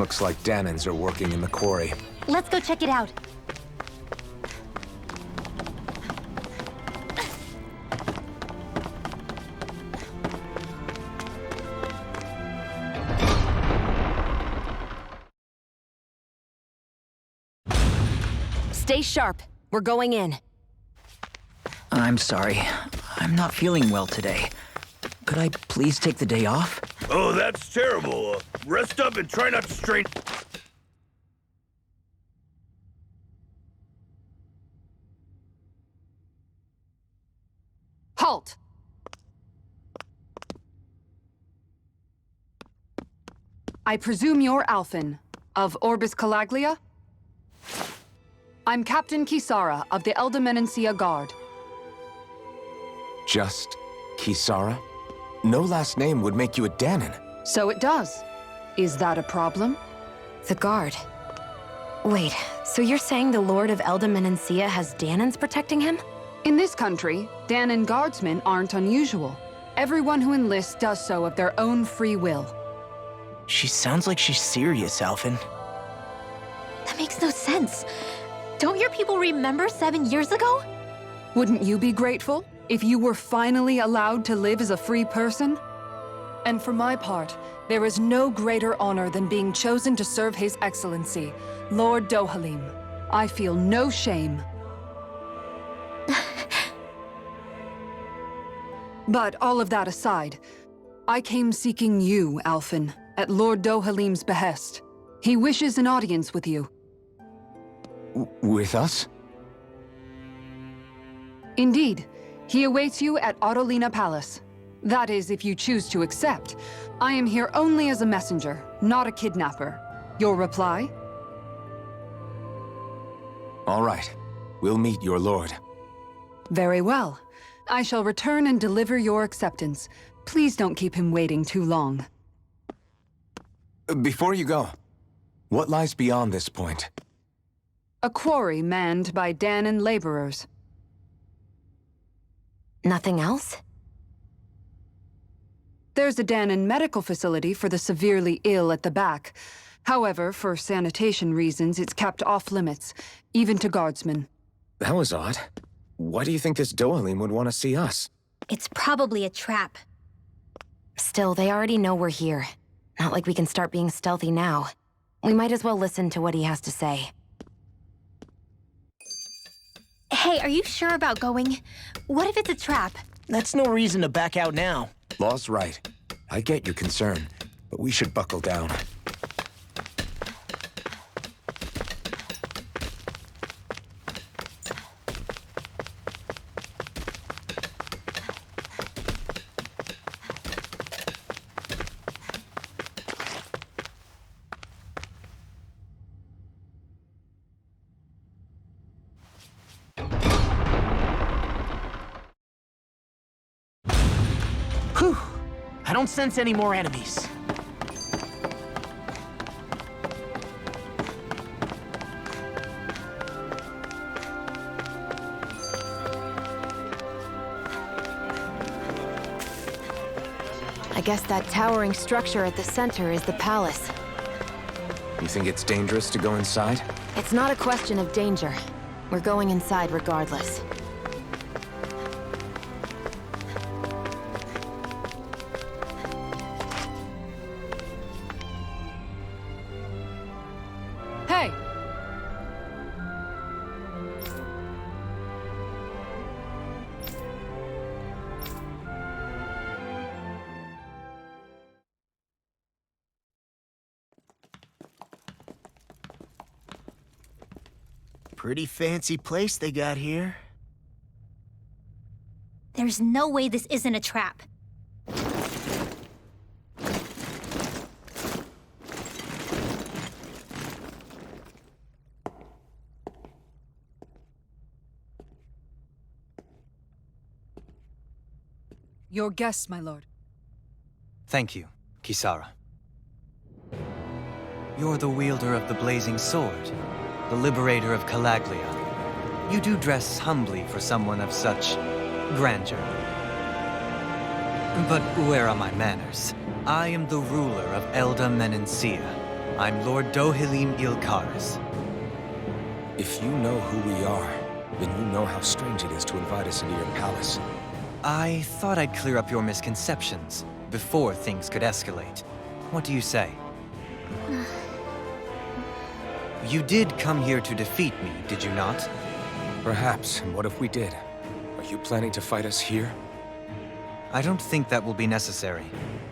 Looks like Danans are working in the quarry. Let's go check it out. Stay sharp. We're going in. I'm sorry. I'm not feeling well today. Could I please take the day off? Oh, that's terrible. Rest up and try not to strain... Halt! I presume you're Alphen, of Orbis Calaglia? I'm Captain Kisara of the Menancia Guard. Just Kisara? No last name would make you a Danan. So it does. Is that a problem? The guard. Wait, so you're saying the Lord of Menancia has Danans protecting him? In this country, Danan guardsmen aren't unusual. Everyone who enlists does so of their own free will. She sounds like she's serious, Alphen. That makes no sense. Don't your people remember 7 years ago? Wouldn't you be grateful if you were finally allowed to live as a free person? And for my part, there is no greater honor than being chosen to serve His Excellency, Lord Dohalim. I feel no shame. But all of that aside, I came seeking you, Alphen, at Lord Dohalim's behest. He wishes an audience with you. With us? Indeed. He awaits you at Autelina Palace. That is, if you choose to accept. I am here only as a messenger, not a kidnapper. Your reply? All right. We'll meet your lord. Very well. I shall return and deliver your acceptance. Please don't keep him waiting too long. Before you go, what lies beyond this point? A quarry manned by Danan laborers. Nothing else? There's a Danan medical facility for the severely ill at the back. However, for sanitation reasons, it's kept off-limits, even to guardsmen. That was odd. Why do you think this Dohalim would want to see us? It's probably a trap. Still, they already know we're here. Not like we can start being stealthy now. We might as well listen to what he has to say. Hey, are you sure about going? What if it's a trap? That's no reason to back out now. Law's right. I get your concern, but we should buckle down. Whew! I don't sense any more enemies. I guess that towering structure at the center is the palace. You think it's dangerous to go inside? It's not a question of danger. We're going inside regardless. Hey! Pretty fancy place they got here. There's no way this isn't a trap. Your guests, my lord. Thank you, Kisara. You're the wielder of the blazing sword, the liberator of Calaglia. You do dress humbly for someone of such grandeur. But where are my manners? I am the ruler of Menancia. I'm Lord Dohalim Ilkaris. If you know who we are, then you know how strange it is to invite us into your palace. I thought I'd clear up your misconceptions before things could escalate. What do you say? You did come here to defeat me, did you not? Perhaps, and what if we did? Are you planning to fight us here? I don't think that will be necessary.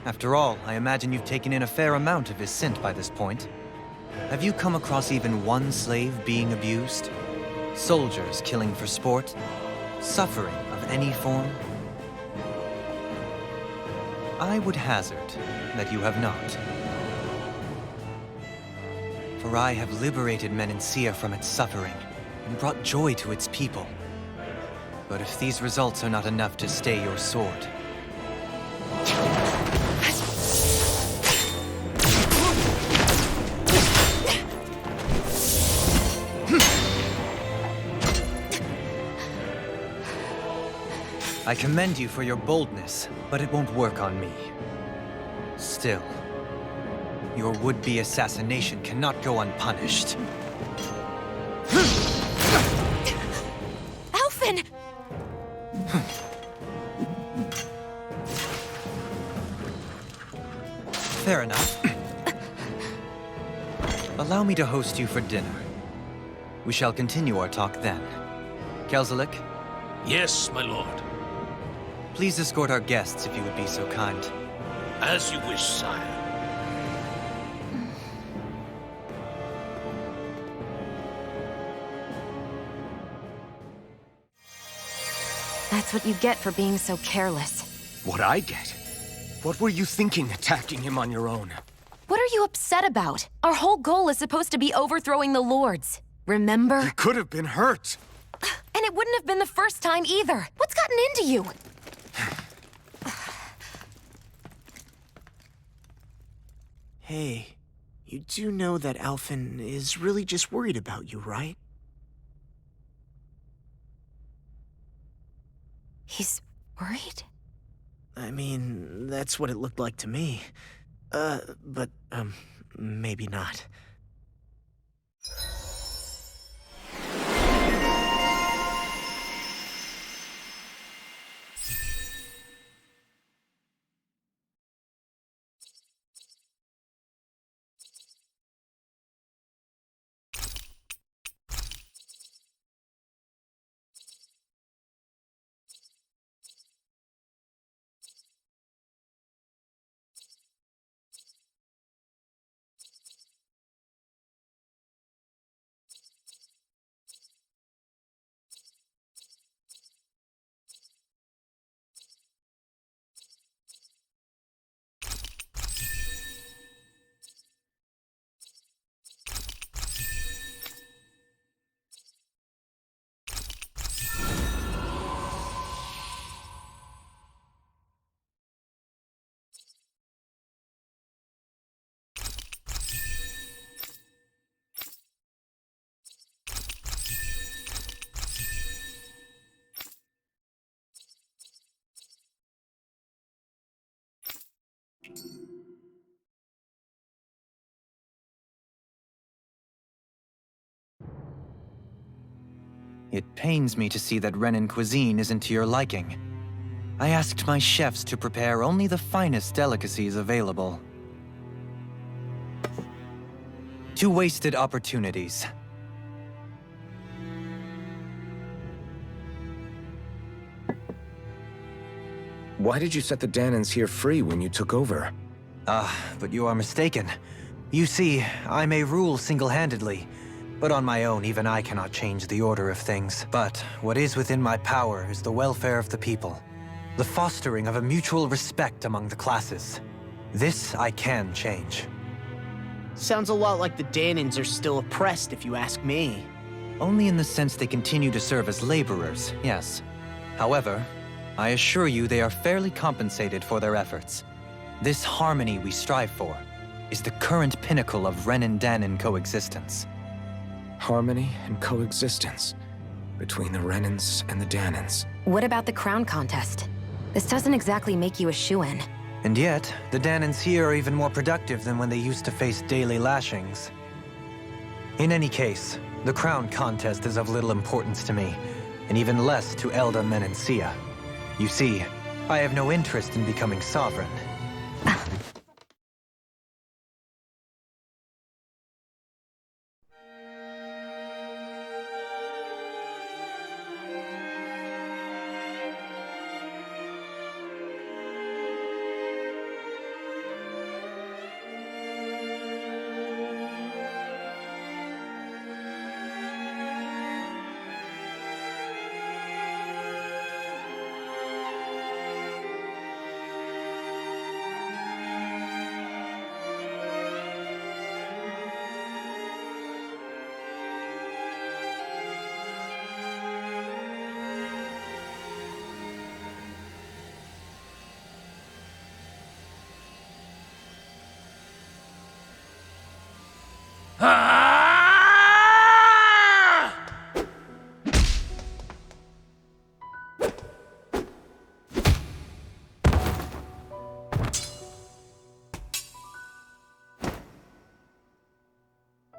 After all, I imagine you've taken in a fair amount of Viscint by this point. Have you come across even one slave being abused? Soldiers killing for sport? Suffering of any form? I would hazard that you have not. For I have liberated Menancia from its suffering and brought joy to its people. But if these results are not enough to stay your sword... I commend you for your boldness, but it won't work on me. Still, your would-be assassination cannot go unpunished. Alphen! Fair enough. Allow me to host you for dinner. We shall continue our talk then. Cageccc, Yes, my lord. please escort our guests if you would be so kind. As you wish, sire. That's what you get for being so careless. What I get? What were you thinking attacking him on your own? What are you upset about? Our whole goal is supposed to be overthrowing the Lords. Remember? He could have been hurt. And it wouldn't have been the first time either. What's gotten into you? Hey, you do know that Alphen is really just worried about you, right? He's worried? I mean, that's what it looked like to me. But maybe not. It pains me to see that Renan cuisine isn't to your liking. I asked my chefs to prepare only the finest delicacies available. 2 wasted opportunities. Why did you set the Danans here free when you took over? But you are mistaken. You see, I may rule single-handedly, but on my own, even I cannot change the order of things. But what is within my power is the welfare of the people, the fostering of a mutual respect among the classes. This I can change. Sounds a lot like the Danans are still oppressed, if you ask me. Only in the sense they continue to serve as laborers, yes. However, I assure you they are fairly compensated for their efforts. This harmony we strive for is the current pinnacle of Renan-Danan coexistence. Harmony and coexistence between the Renans and the Danans. What about the crown contest? This doesn't exactly make you a shoo-in. And yet, the Danans here are even more productive than when they used to face daily lashings. In any case, the crown contest is of little importance to me, and even less to Elda Menancia. You see, I have no interest in becoming sovereign.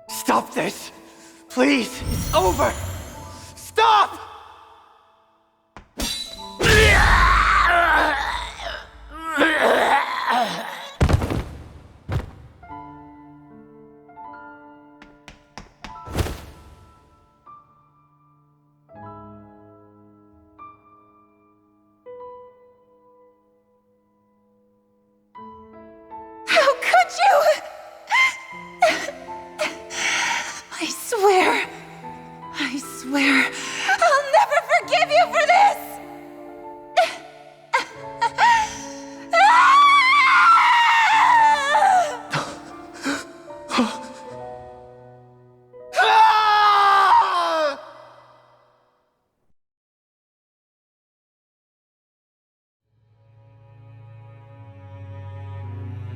Stop this! Please! It's over! Stop! How could you? I swear, I'll never forgive you for this!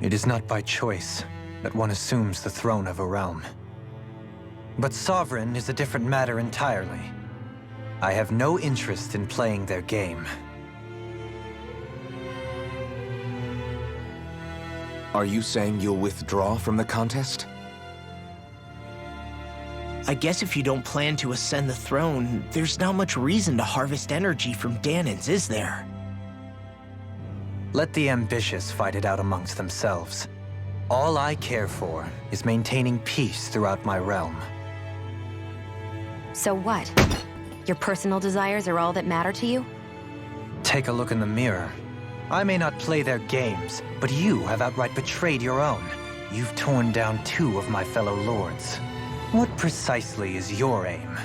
It is not by choice that one assumes the throne of a realm. But sovereign is a different matter entirely. I have no interest in playing their game. Are you saying you'll withdraw from the contest? I guess if you don't plan to ascend the throne, there's not much reason to harvest energy from Danans, is there? Let the ambitious fight it out amongst themselves. All I care for is maintaining peace throughout my realm. So what? Your personal desires are all that matter to you? Take a look in the mirror. I may not play their games, but you have outright betrayed your own. You've torn down 2 of my fellow lords. What precisely is your aim?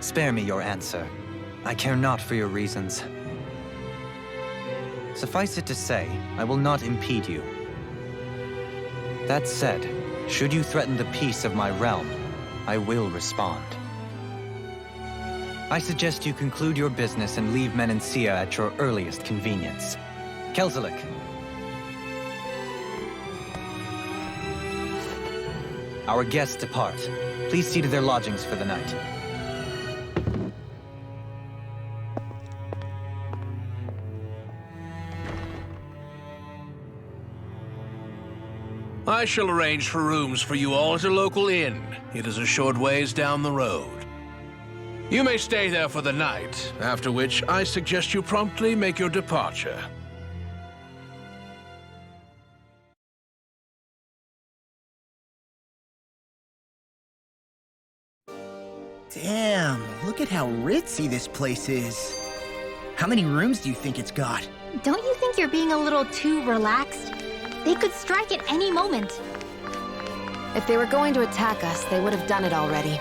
Spare me your answer. I care not for your reasons. Suffice it to say, I will not impede you. That said, should you threaten the peace of my realm, I will respond. I suggest you conclude your business and leave Menancia at your earliest convenience. Xcagegame. Our guests depart. Please see to their lodgings for the night. I shall arrange for rooms for you all at a local inn. It is a short ways down the road. You may stay there for the night, after which I suggest you promptly make your departure. Damn, look at how ritzy this place is. How many rooms do you think it's got? Don't you think you're being a little too relaxed? They could strike at any moment. If they were going to attack us, they would have done it already.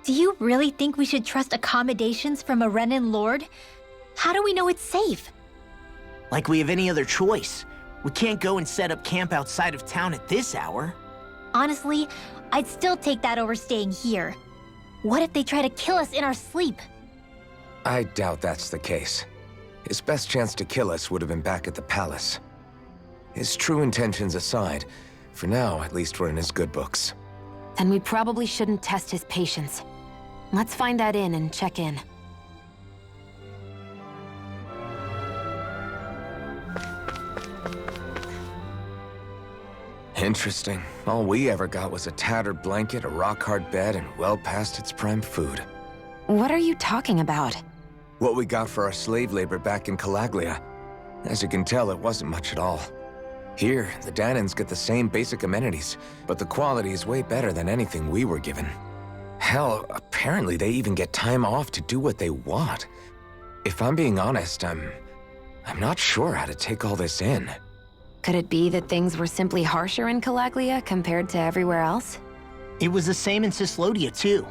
Do you really think we should trust accommodations from a Renan lord? How do we know it's safe? Like we have any other choice. We can't go and set up camp outside of town at this hour. Honestly, I'd still take that over staying here. What if they try to kill us in our sleep? I doubt that's the case. His best chance to kill us would have been back at the palace. His true intentions aside, for now, at least we're in his good books. Then we probably shouldn't test his patience. Let's find that inn and check in. Interesting. All we ever got was a tattered blanket, a rock-hard bed, and well past its prime food. What are you talking about? What we got for our slave labor back in Calaglia. As you can tell, it wasn't much at all. Here, the Danans get the same basic amenities, but the quality is way better than anything we were given. Hell, apparently they even get time off to do what they want. If I'm being honest, I'm not sure how to take all this in. Could it be that things were simply harsher in Calaglia compared to everywhere else? It was the same in Cislodia, too.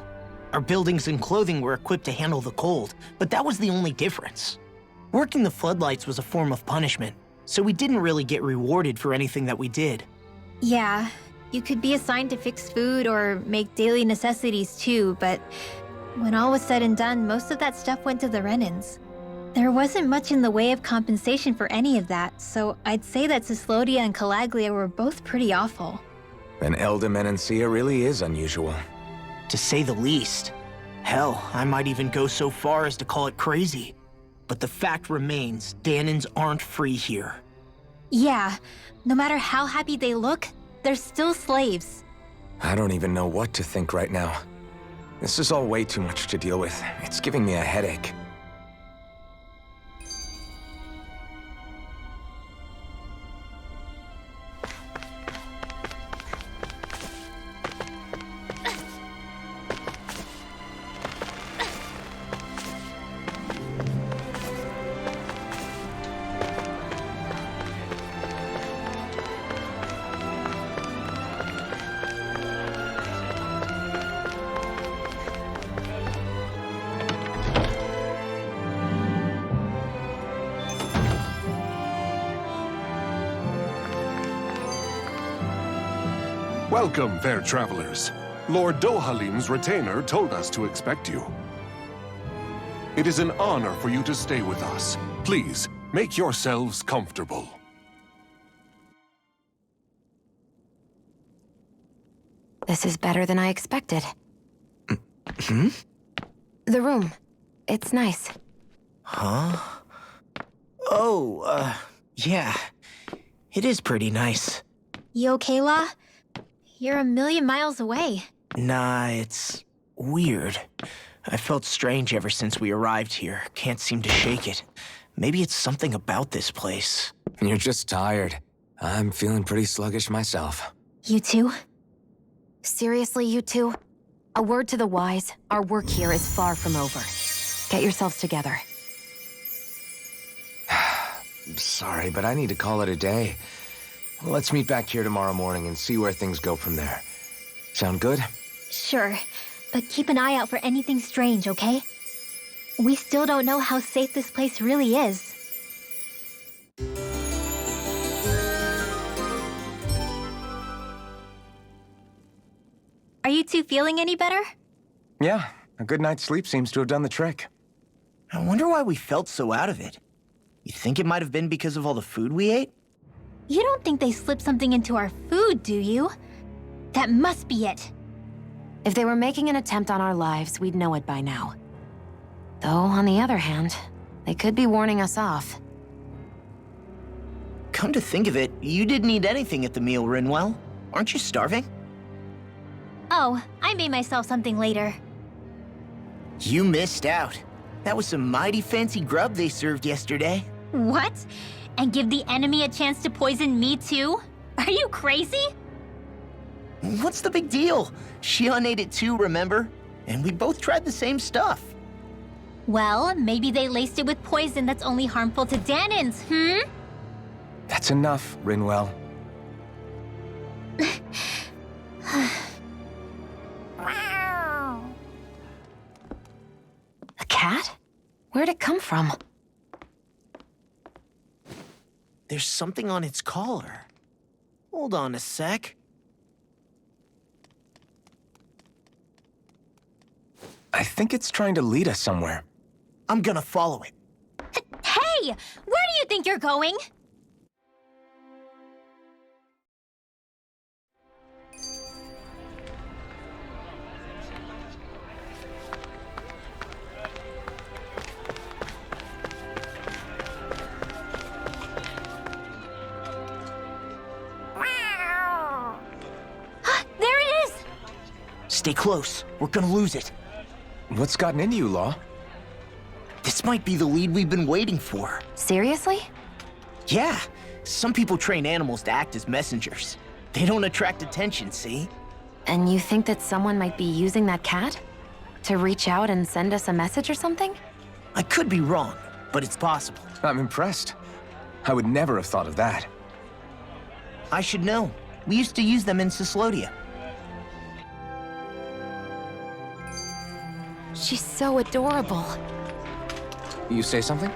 Our buildings and clothing were equipped to handle the cold, but that was the only difference. Working the floodlights was a form of punishment, so we didn't really get rewarded for anything that we did. Yeah, you could be assigned to fix food or make daily necessities too, but when all was said and done, most of that stuff went to the Renans. There wasn't much in the way of compensation for any of that, so I'd say that Cislodia and Calaglia were both pretty awful. And Elda Menancia really is unusual. To say the least. Hell, I might even go so far as to call it crazy. But the fact remains, Danans aren't free here. Yeah, no matter how happy they look, they're still slaves. I don't even know what to think right now. This is all way too much to deal with. It's giving me a headache. Welcome, fair travelers. Lord Dohalim's retainer told us to expect you. It is an honor for you to stay with us. Please, make yourselves comfortable. This is better than I expected. Hmm? The room. It's nice. Huh? Oh, yeah. It is pretty nice. You okay, La? You're a million miles away. Nah, it's weird. I felt strange ever since we arrived here. Can't seem to shake it. Maybe it's something about this place. You're just tired. I'm feeling pretty sluggish myself. You too? Seriously, you two? A word to the wise, our work here is far from over. Get yourselves together. Sorry, but I need to call it a day. Let's meet back here tomorrow morning and see where things go from there. Sound good? Sure, but keep an eye out for anything strange, okay? We still don't know how safe this place really is. Are you two feeling any better? Yeah, a good night's sleep seems to have done the trick. I wonder why we felt so out of it. You think it might have been because of all the food we ate? You don't think they slipped something into our food, do you? That must be it. If they were making an attempt on our lives, we'd know it by now. Though, on the other hand, they could be warning us off. Come to think of it, you didn't eat anything at the meal, Rinwell. Aren't you starving? Oh, I made myself something later. You missed out. That was some mighty fancy grub they served yesterday. What? And give the enemy a chance to poison me too? Are you crazy? What's the big deal? Shion ate it too, remember? And we both tried the same stuff. Well, maybe they laced it with poison that's only harmful to Danans, That's enough, Rinwell. from. There's something on its collar. Hold on a sec. I think it's trying to lead us somewhere. I'm gonna follow it. Hey! Where do you think you're going? There it is! Stay close. We're gonna lose it. What's gotten into you, Law? This might be the lead we've been waiting for. Seriously? Yeah. Some people train animals to act as messengers. They don't attract attention, see? And you think that someone might be using that cat? To reach out and send us a message or something? I could be wrong, but it's possible. I'm impressed. I would never have thought of that. I should know. We used to use them in Cyslodia. She's so adorable. You say something?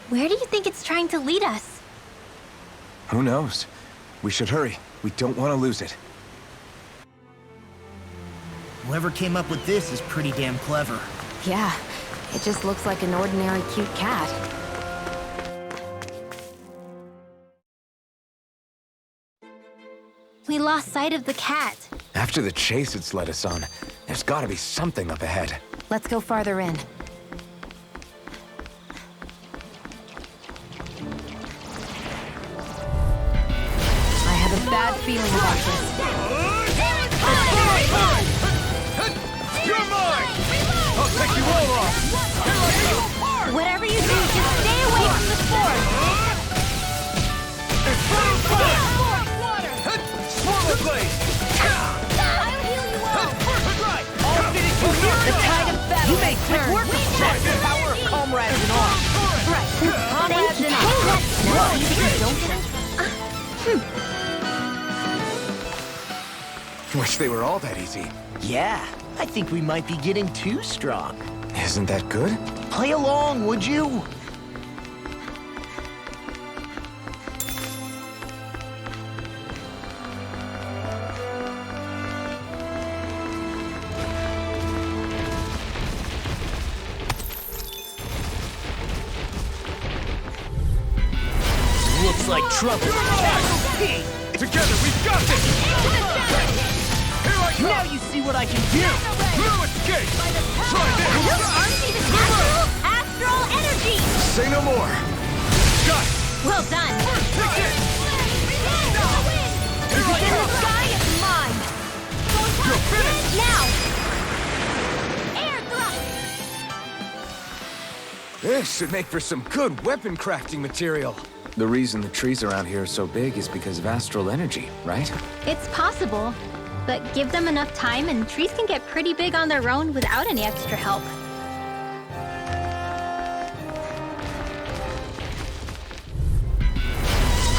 Where do you think it's trying to lead us? Who knows? We should hurry. We don't want to lose it. Whoever came up with this is pretty damn clever. Yeah, it just looks like an ordinary cute cat. We lost sight of the cat. After the chase it's led us on, there's gotta be something up ahead. Let's go farther in. I have a bad feeling about this. You're mine! I'll take you all off! Here I go! Whatever you do, just stay away from the sport. It's fire! Swallow blade! I'll heal you all. Right! All fitted to you. The tide of battle. You made quick work of that. The power of comrades in arms. Right, comrades in arms. Now, you don't Wish they were all that easy. Yeah, I think we might be getting too strong. Isn't that good? Play along, would you? Looks like trouble. Together, we've got this! Here I come! Now you see what I can do. No escape! Try this! Astral energy! Say no more. Got it! Well done. Take this! Here I In the come! sky, it's mine. You're finished! Now! Air thrust! This should make for some good weapon crafting material. The reason the trees around here are so big is because of astral energy, right? It's possible, but give them enough time and trees can get pretty big on their own without any extra help.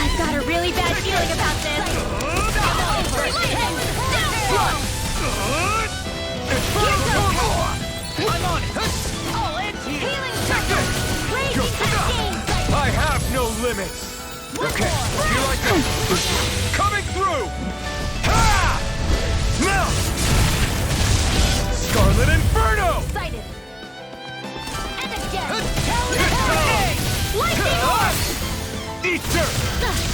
I've got a really bad feeling about this. I'm on it! All healing circle! Blazing cascade! I have no limits! Okay, here I go! Coming through! Ha! Now! Scarlet Inferno! Excited! And again! It's Lightning orb! Eater!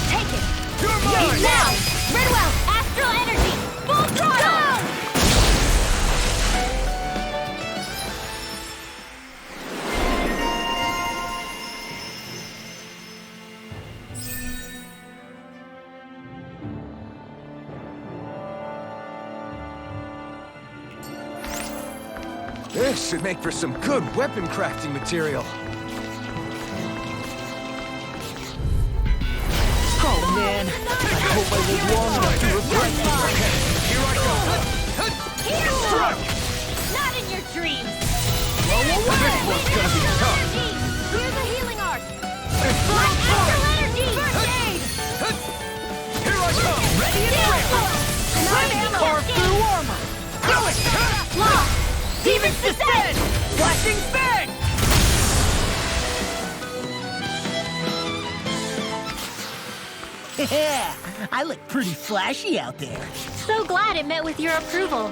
Take it! You're mine! Now! Redwell! Astral energy! Full throttle! This should make for some good weapon crafting material. Oh man, live long enough to regret this. Okay, here I go. Strike! Not in your dreams! This one's gonna be tough. Here's a healing art! Astral Energy! First aid! Here I come! Ready and ready! Carve through armor! Do it! Lock! Demons descend! Flashing bang! Yeah, I look pretty flashy out there. So glad it met with your approval.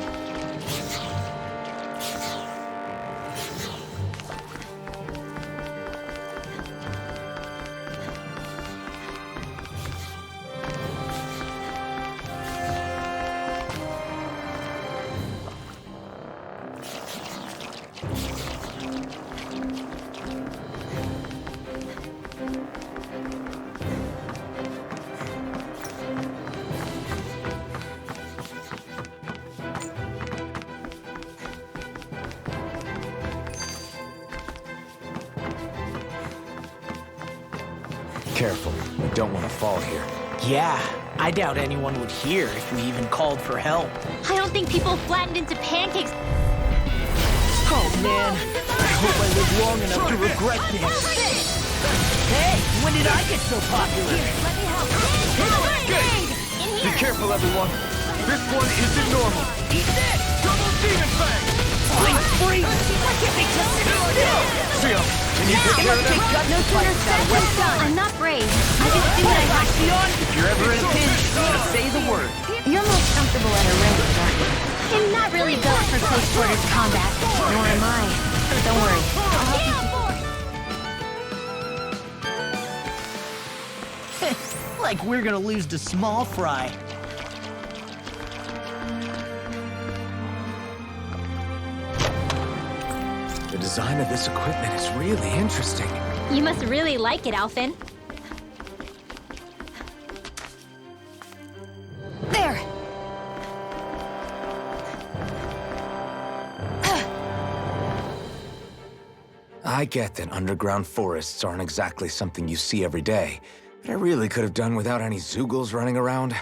Careful, we don't want to fall here. Yeah, I doubt anyone would hear if we even called for help. I don't think people flattened into pancakes. Oh man, I hope I live long enough to regret this. Hey, when did I get so popular? Let me help. Be careful, everyone. This one isn't normal. Eat this! Double demon fang! Fling spree! Give me just a minute! Seal, can you take care of that? No sooner said than done. I'm not brave. I just do what I have to. If you're ever in a pinch, just say the word. You're most comfortable at a range, aren't you? I'm not really built for close quarters combat. Nor am I. Don't worry. I'll help you. Like we're gonna lose to small fry. The design of this equipment is really interesting. You must really like it, Alphen. There! I get that underground forests aren't exactly something you see every day, but I really could have done without any Zeugles running around.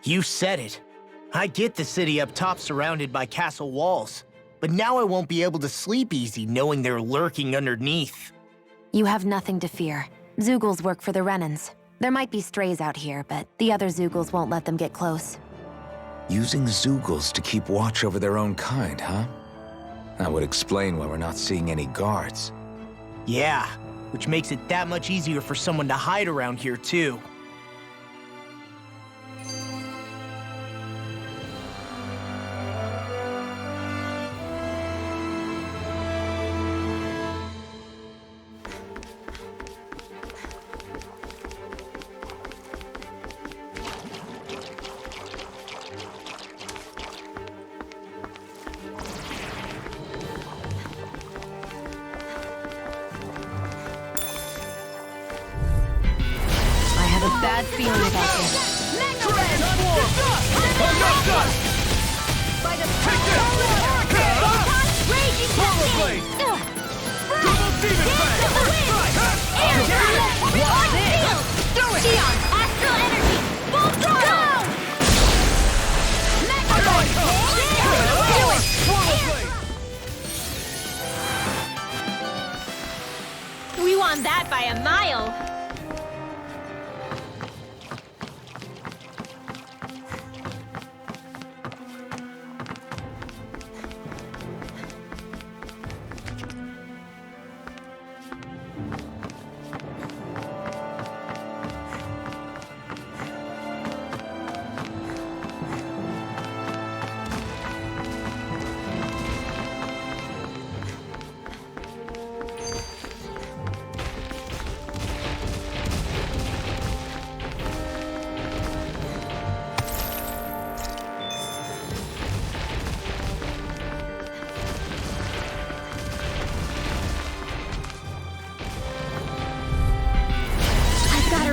You said it. I get the city up top surrounded by castle walls, but now I won't be able to sleep easy knowing they're lurking underneath. You have nothing to fear. Zeugles work for the Renans. There might be strays out here, but the other Zeugles won't let them get close. Using Zeugles to keep watch over their own kind, huh? That would explain why we're not seeing any guards. Yeah, which makes it that much easier for someone to hide around here, too. Bad feeling about this. By the Raging Rollerblade! Double demon fang! Do it! Xion, astral energy! Full throttle! We won that by a mile!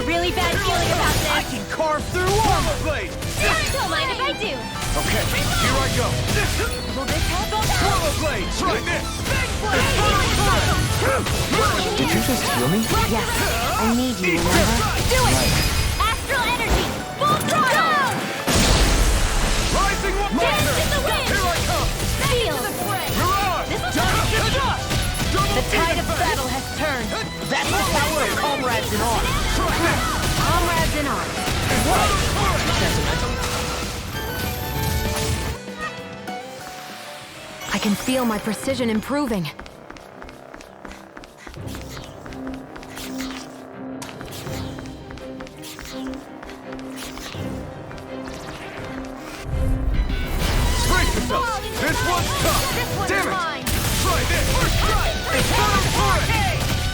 Really bad feeling about this. I can carve through armor blade! Don't mind if I do. Okay, here I go. Will this help? Rollerblade! Try this! Did you just heal me? Yes, I need you, remember? Do it! Astral energy! Full throttle! That's the power of comrades in arms. Comrades in arms. I can feel my precision improving. This one's tough! Damn it! Try this! First try! Infernal Torrent!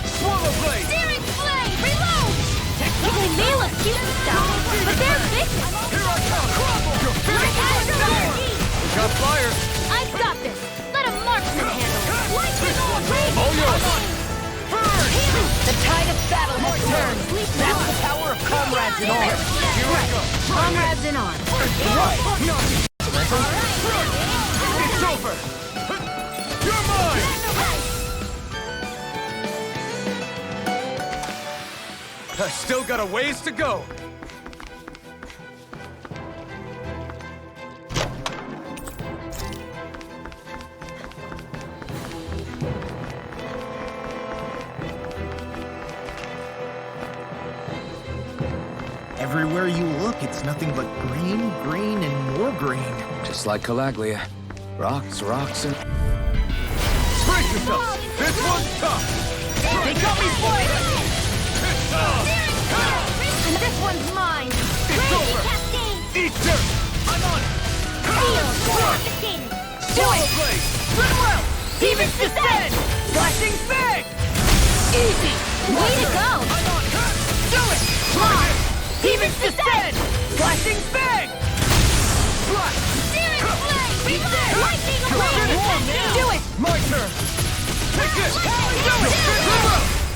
Swallow Blade! Searing Blade! Reload! You can nail a cute stuff, but they're vicious! Here I come! You're feeling got fire! I've got this! Let a marksman handle it! Lightning All yours! Burn! The tide of battle has turned. That's the power of comrades in arms. Here I go! Comrades in arms. It's over! You're mine! I still got a ways to go. Everywhere you look, it's nothing but green, green, and more green. Just like Calaglia. Rocks, rocks, and... Brace yourself! This one's tough! They got me flying! And this one's mine! Crazy Cascade! Eat dirt! I'm on it! Do it! Blade! Run well! Demons descend! Flashing fang! Easy! Way to go! I'm on it! Do it! Try it! Demons descend! Flashing fang! Flash! Searing Blade! Reload! Lightning Blade! Do it! My turn! Take this! Do it!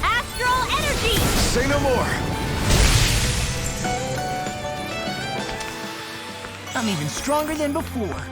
Astral Energy! Say no more! I'm even stronger than before.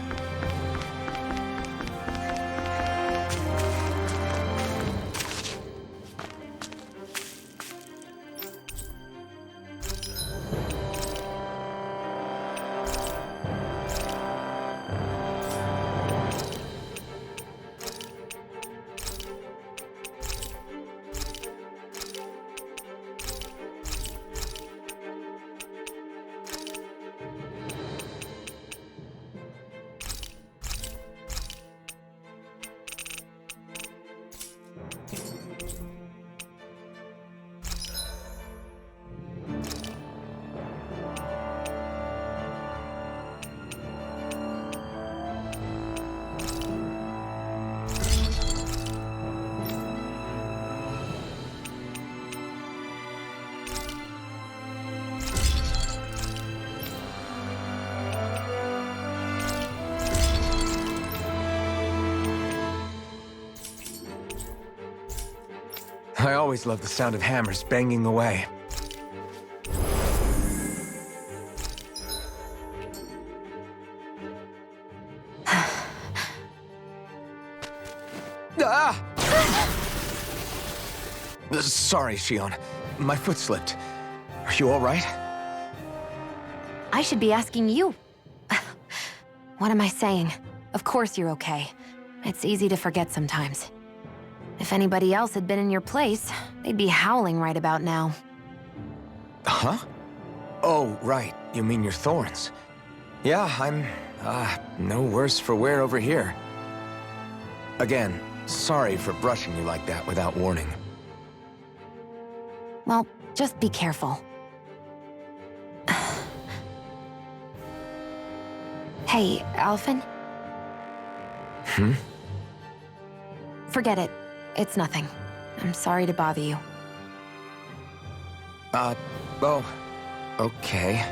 I always loved the sound of hammers banging away. Ah! Sorry, Shion. My foot slipped. Are you all right? I should be asking you. What am I saying? Of course you're okay. It's easy to forget sometimes. If anybody else had been in your place, they'd be howling right about now. Huh? Oh, right. You mean your thorns. Yeah, I'm, no worse for wear over here. Again, sorry for brushing you like that without warning. Well, just be careful. Hey, Alphen? Hmm? Forget it. It's nothing. I'm sorry to bother you. Oh, okay.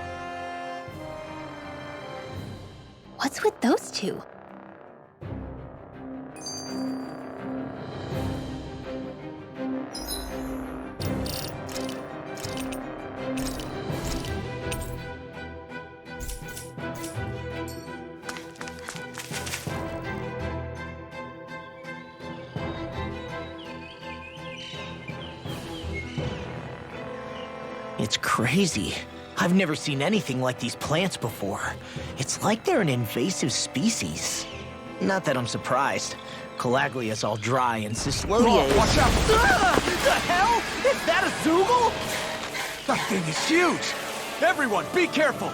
What's with those two? It's crazy. I've never seen anything like these plants before. It's like they're an invasive species. Not that I'm surprised. Calaglia's all dry and Cyslodia is... Watch out! The hell? Is that a Zoogle? That thing is huge! Everyone, be careful!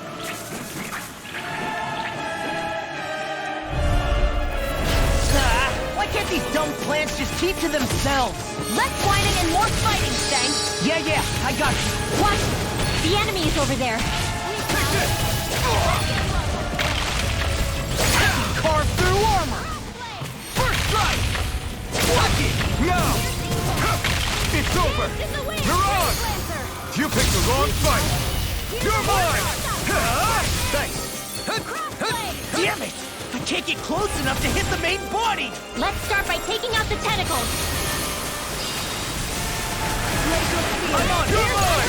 Why can't these dumb plants just keep to themselves? Less whining and more fighting, Stang! Yeah, I got you. What? The enemy is over there. Take this! Carve through armor! First strike! Watch it! Now! It's over! Mirage! You picked the wrong fight! You're mine! Thanks! Damn it! I can't get close enough to hit the main body! Let's start by taking out the tentacles. I'm on! You're mine!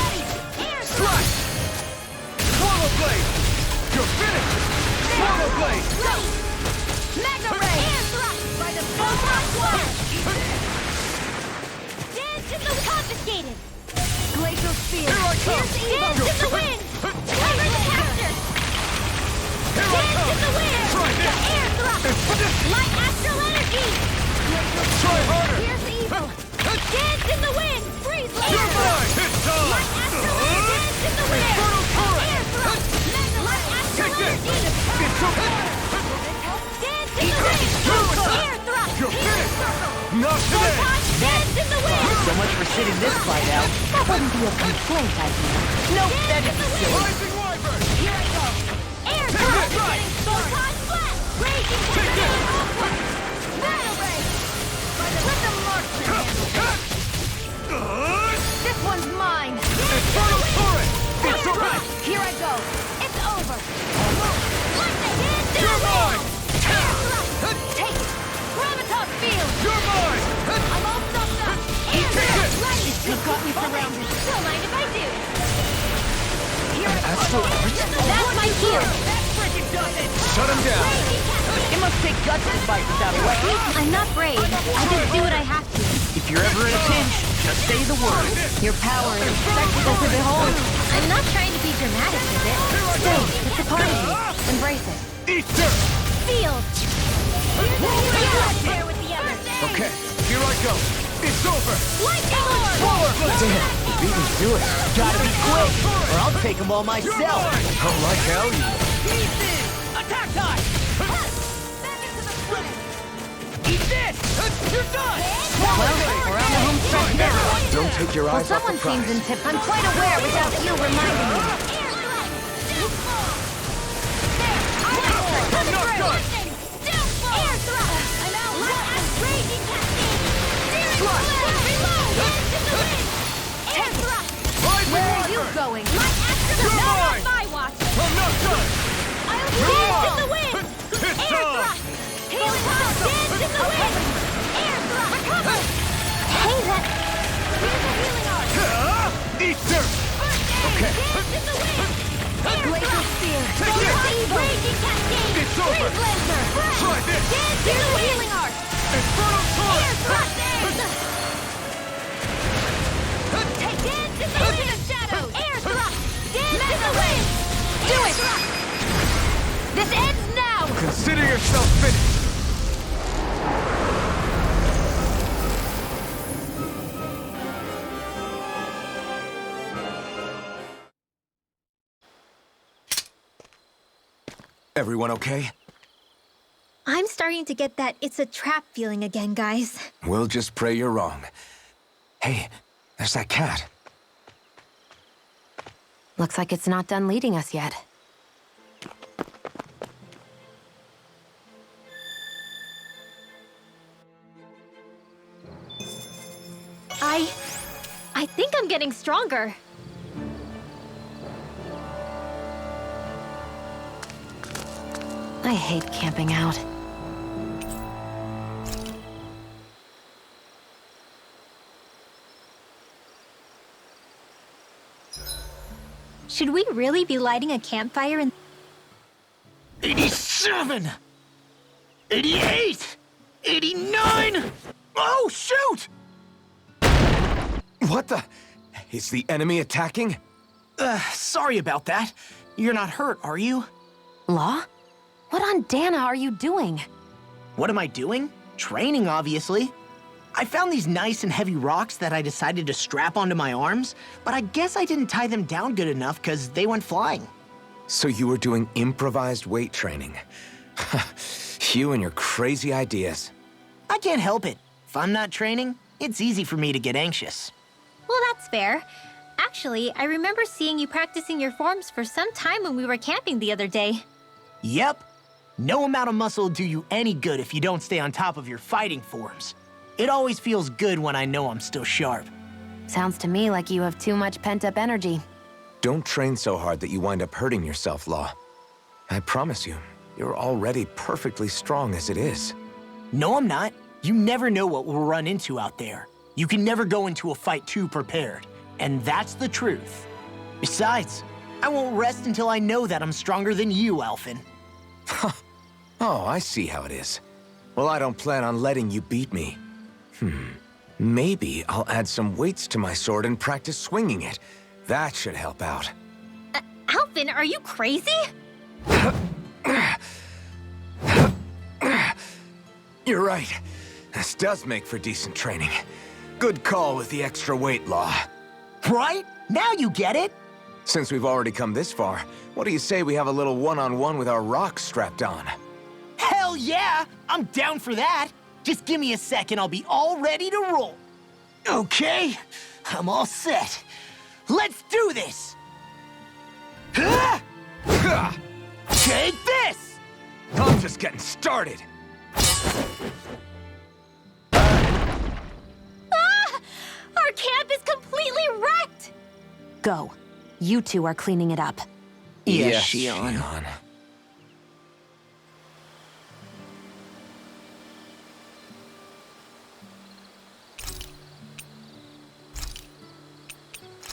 Slash! Swallow blade! You're finished! Swallow blade! Mega ray! By the Photon Dance in the confiscated! Glacial spear! Here I come! Dance in the wind! Cover the capture! Here I Dance come! in the wind! Try this! Air thrust! Light astral energy! Try harder! Here's the evil! Dance in the wind! Freeze laser! You're mine! It's time! Light astral energy! Dance in the wind! Infernal turret! Air thrust! Light astral Take this! energy! It's okay! Dance in the wind! Air thrust! You're finished! Not today! Dance in the wind! So much for sitting this fight out. That wouldn't be a complaint, I think. Nope, that is silly. Rising Wyvern! Here I go! Air Take thrust! this! Right! Photon blast! Raging Take this! Battle ray! Let the marksman handle it. This one's mine! Infernal turret! It's Air over! thrust! Here I go! It's over! Let the hand do You're it! mine! Air thrust! Take it! Gravitas field! You're mine! I'm all stuffed up! Air Take thrust! this! Right! You've got me surrounded. Don't mind if I do! Here I Astral go! Arch? That's my shield! That freaking does it! Shut him down! It must take guts to fight without a weapon. I'm not brave. I just do what I have to. If you're ever in a pinch, just say the word. Your power is spectacle to behold. I'm not trying to be dramatic with it. Stay. It's a part of you. Embrace it. Easter! Field! There with the others. Okay, here I go. It's over! Lightning orb! Damn, you beat me to it. Gotta be quick, or I'll take them all myself. Oh, like hell you... Pieces! Attack time! Back into the fray. Eat this! You're done! Well, we're on the home stretch now. Don't take your eyes off the Someone seems prize. in tip. I'm quite aware without you reminding me. I'm not done! Air thrust! I'm out. Raging cascade! Reload! Into the wind! Air thrust! Where are you going? My astral not on my watch! I'm not done! I'll dance in the wind! It's Air time! thrust! Hail thrust! Dance in the wind! Air thrust! Recover! Hey, that... Here's a healing art! Easter! Okay. Dance in the wind! Glacial spear! Take it! Raging cascade! It's over! Freeze laser! Try this! Dance in the healing art! Infernal turret! Air thrust! Take dance in the wind! Shadows! Air thrust! Dance in the wind! Do it! This ends now! Consider yourself finished! Everyone okay? I'm starting to get that it's a trap feeling again, guys. We'll just pray you're wrong. Hey, there's that cat. Looks like it's not done leading us yet. I think I'm getting stronger. I hate camping out. Should we really be lighting a campfire in... 87! 88! 89! Oh, shoot! What the? Is the enemy attacking? Sorry about that. You're not hurt, are you? Law? What on Dana are you doing? What am I doing? Training, obviously. I found these nice and heavy rocks that I decided to strap onto my arms, but I guess I didn't tie them down good enough because they went flying. So you were doing improvised weight training. You and your crazy ideas. I can't help it. If I'm not training, it's easy for me to get anxious. Well, that's fair. Actually, I remember seeing you practicing your forms for some time when we were camping the other day. Yep. No amount of muscle will do you any good if you don't stay on top of your fighting forms. It always feels good when I know I'm still sharp. Sounds to me like you have too much pent-up energy. Don't train so hard that you wind up hurting yourself, Law. I promise you, you're already perfectly strong as it is. No, I'm not. You never know what we'll run into out there. You can never go into a fight too prepared. And that's the truth. Besides, I won't rest until I know that I'm stronger than you, Alphen. Oh, I see how it is. Well, I don't plan on letting you beat me. Maybe I'll add some weights to my sword and practice swinging it. That should help out. Alphen, are you crazy? You're right. This does make for decent training. Good call with the extra weight, Law. Right? Now you get it! Since we've already come this far, what do you say we have a little one-on-one with our rocks strapped on? Hell yeah! I'm down for that! Just give me a second, I'll be all ready to roll. Okay, I'm all set. Let's do this! Take this! I'm just getting started. Our camp is completely wrecked! Go. You two are cleaning it up. Yes, Shion.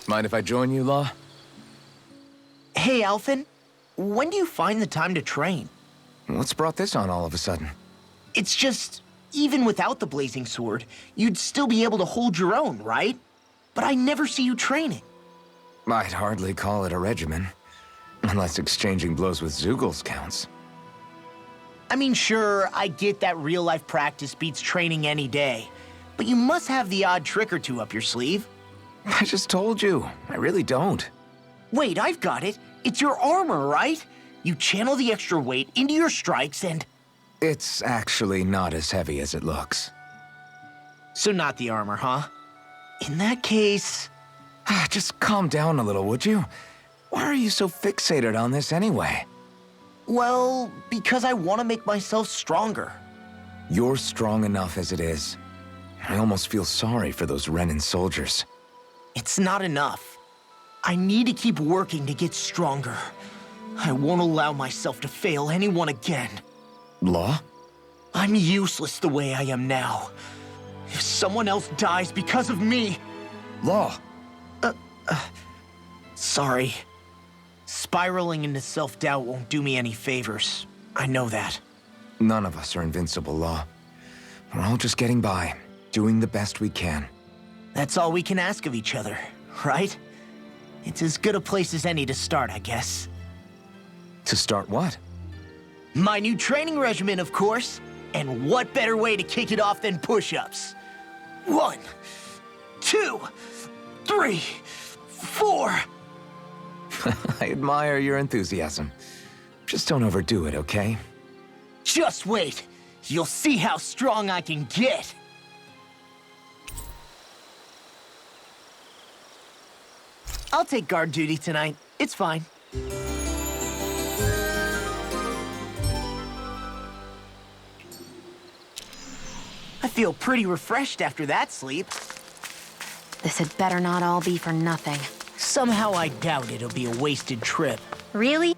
Mind if I join you, Law? Hey, Alphen. When do you find the time to train? What's brought this on all of a sudden? It's just, even without the blazing sword, you'd still be able to hold your own, right? But I never see you training. I'd hardly call it a regimen. Unless exchanging blows with Zeugles counts. I mean, sure, I get that real-life practice beats training any day. But you must have the odd trick or two up your sleeve. I just told you. I really don't. Wait, I've got it. It's your armor, right? You channel the extra weight into your strikes and... It's actually not as heavy as it looks. So not the armor, huh? In that case... Just calm down a little, would you? Why are you so fixated on this anyway? Well, because I want to make myself stronger. You're strong enough as it is. I almost feel sorry for those Renin soldiers. It's not enough. I need to keep working to get stronger. I won't allow myself to fail anyone again. Law? I'm useless the way I am now. If someone else dies because of me... Law! Sorry. Spiraling into self-doubt won't do me any favors. I know that. None of us are invincible, Law. We're all just getting by, doing the best we can. That's all we can ask of each other, right? It's as good a place as any to start, I guess. To start what? My new training regimen, of course. And what better way to kick it off than push-ups? 1, 2, 3, 4. I admire your enthusiasm. Just don't overdo it, okay? Just wait. You'll see how strong I can get. I'll take guard duty tonight. It's fine. I feel pretty refreshed after that sleep. This had better not all be for nothing. Somehow I doubt it'll be a wasted trip. Really?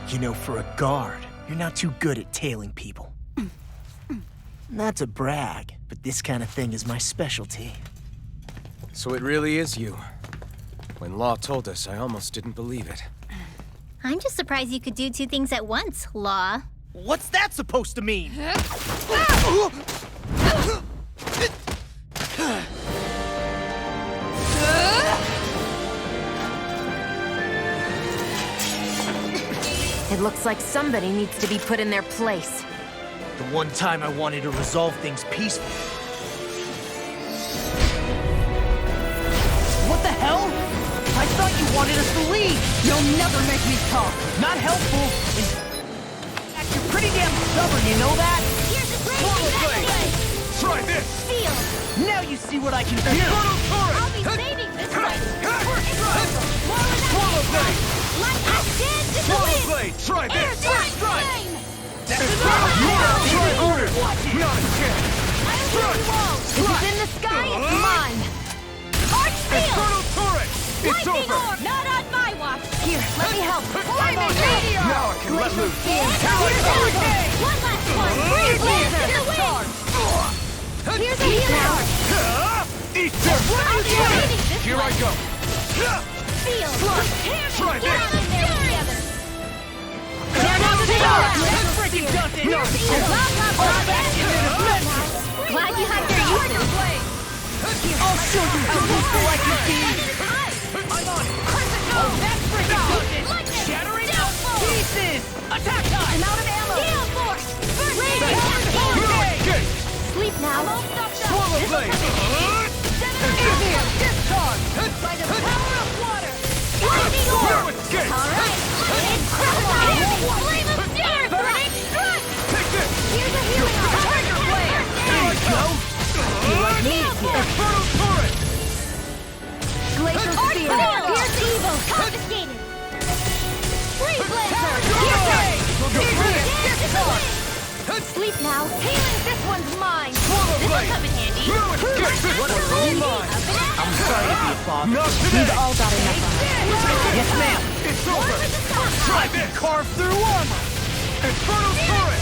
You know, for a guard, you're not too good at tailing people. Not to brag, but this kind of thing is my specialty. So it really is you. When Law told us, I almost didn't believe it. I'm just surprised you could do two things at once, Law. What's that supposed to mean? It looks like somebody needs to be put in their place. The one time I wanted to resolve things peacefully. What the hell? I thought you wanted us to leave! You'll never make me talk! Not helpful! In fact, you're pretty damn stubborn, you know that? Here's a blade! Try this! Steel! Now you see what I can do! Infernal turret! I'll be saving this one! Swallow blade! Like I did to the Swallow wind! blade! Try this! First strike! Infernal turret! Try order! Not a chance! If it's in the sky, it's mine! Arch steel! Infernal turret! It's Lightning over! orb! Not on my watch! Here, let me help. Flaming meteor! Now I can let loose! Here's one last one! Free blaze to the wind! Here's a healer! Eat this! I'll be saving this Here one! I go! Steel! Try Get this! out of there together! Glad you had your uses! I'll show you how useful I can be! I'm on! That's freaking lightning! Shattering pieces! Attack time! I'm out of ammo! Gale force! First aid! Okay! Sleep now! Swallow blade! Here! Discard! By the power of water! Lightning No orb! escape! Alright! Incredible! Flame of steel! Burning strike! Take this! Here's a healing orb! Tiger blade! There you go! Gale force! Infernal turret! Glacial spear! Here's the evil! Confiscated! Free blazer! Discard! Sleep now! Healing! This one's mine! Swallow This'll blade! come in handy! No escape! What's all mine! I'm sorry to be a bother. Not We've today! all got enough on us. Yes, ma'am! It's over! I can carve through armor! Infernal turret!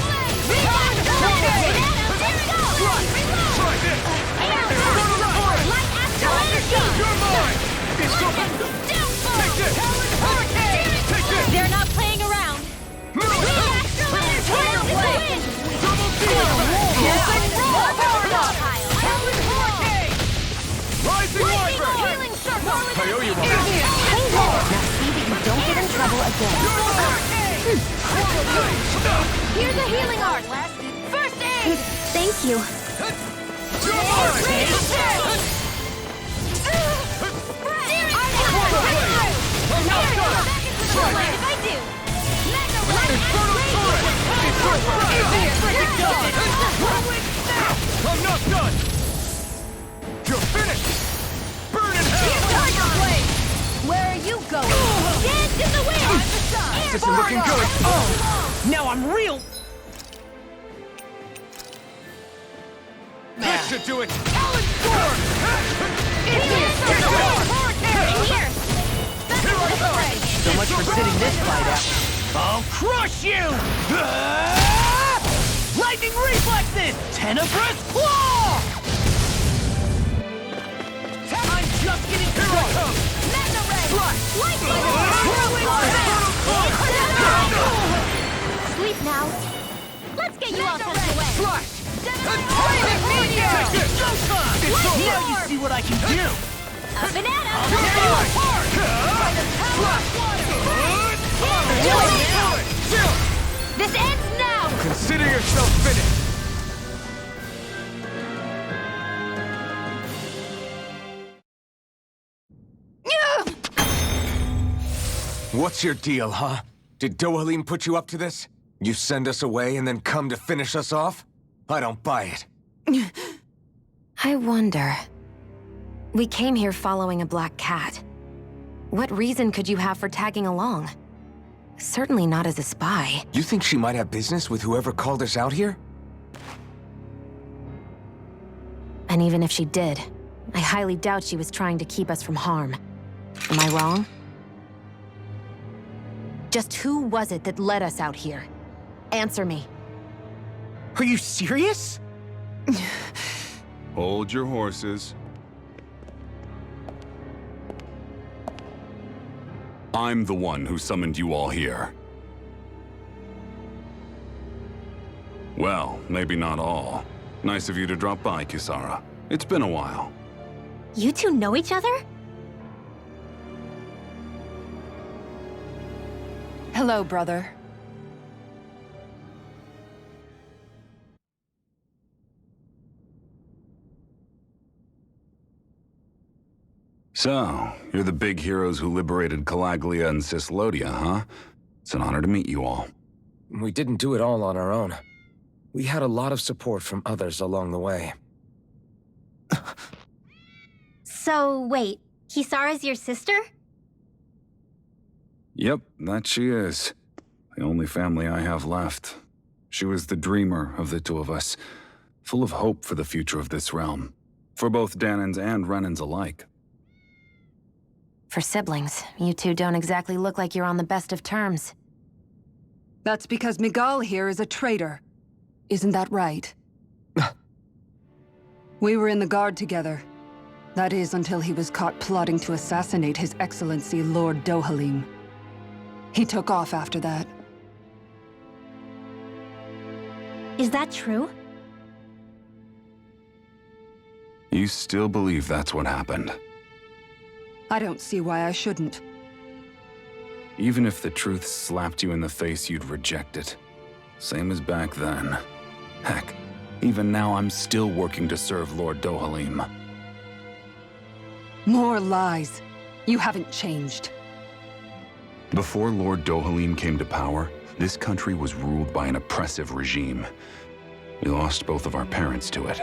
Try this! Infernal turret! You're mine! It's over! Take this! Take this! They're not playing around! Double team! Rising wyvern! I owe you one! Now see that you don't get in trouble again. Here's a healing art! First aid! Thank you. If I do! I'm not done! You're finished! Burn in hell! Where are you going? Dance in the wind! This isn't looking good! Now I'm real... That should do it! So much for sitting this fight out. I'll crush you! Lightning reflexes! Tenebrous claw! I'm just getting started! Sleep now. Let's get you all tucked away. Now you see what I can do! A banana. This ends now. Consider yourself finished! What's your deal, huh? Did Dohalim put you up to this? You send us away and then come to finish us off? I don't buy it. I wonder. We came here following a black cat. What reason could you have for tagging along? Certainly not as a spy. You think she might have business with whoever called us out here? And even if she did, I highly doubt she was trying to keep us from harm. Am I wrong? Just who was it that led us out here? Answer me. Are you serious? Hold your horses. I'm the one who summoned you all here. Well, maybe not all. Nice of you to drop by, Kisara. It's been a while. You two know each other? Hello, brother. So, you're the big heroes who liberated Calaglia and Cislodia, huh? It's an honor to meet you all. We didn't do it all on our own. We had a lot of support from others along the way. So, wait. Kisara's your sister? Yep, that she is. The only family I have left. She was the dreamer of the two of us, full of hope for the future of this realm. For both Danans and Renans alike. For siblings, you two don't exactly look like you're on the best of terms. That's because Migal here is a traitor. Isn't that right? We were in the Guard together. That is, until he was caught plotting to assassinate His Excellency Lord Dohalim. He took off after that. Is that true? You still believe that's what happened? I don't see why I shouldn't. Even if the truth slapped you in the face, you'd reject it. Same as back then. Heck, even now I'm still working to serve Lord Dohalim. More lies. You haven't changed. Before Lord Dohalim came to power, this country was ruled by an oppressive regime. We lost both of our parents to it.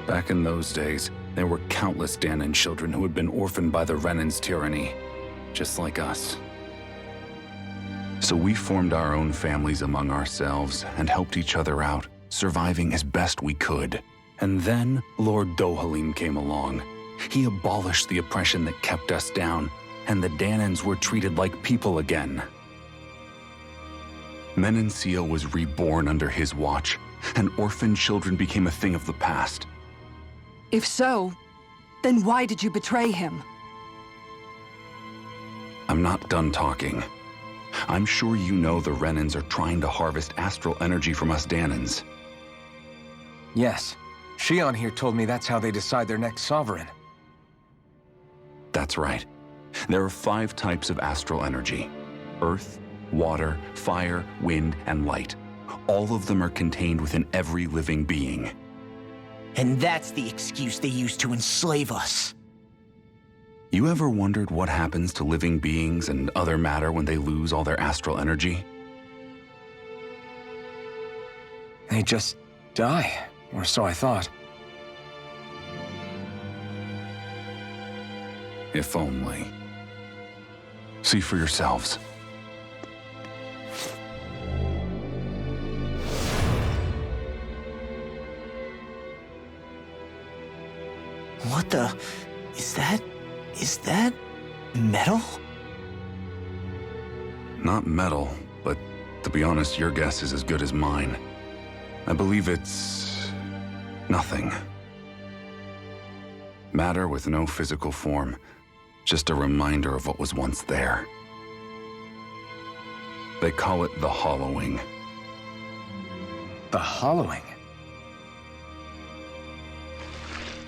Back in those days, there were countless Danan children who had been orphaned by the Renan's tyranny, just like us. So we formed our own families among ourselves and helped each other out, surviving as best we could. And then Lord Dohalim came along. He abolished the oppression that kept us down, and the Danans were treated like people again. Menancia was reborn under his watch, and orphan children became a thing of the past. If so, then why did you betray him? I'm not done talking. I'm sure you know the Renans are trying to harvest astral energy from us Danans. Yes. Shion here told me that's how they decide their next sovereign. That's right. There are 5 types of astral energy. Earth, water, fire, wind, and light. All of them are contained within every living being. And that's the excuse they use to enslave us. You ever wondered what happens to living beings and other matter when they lose all their astral energy? They just die, or so I thought. If only. See for yourselves. What the... Is that... metal? Not metal, but to be honest, your guess is as good as mine. I believe it's... nothing. Matter with no physical form. Just a reminder of what was once there. They call it the hollowing. The hollowing?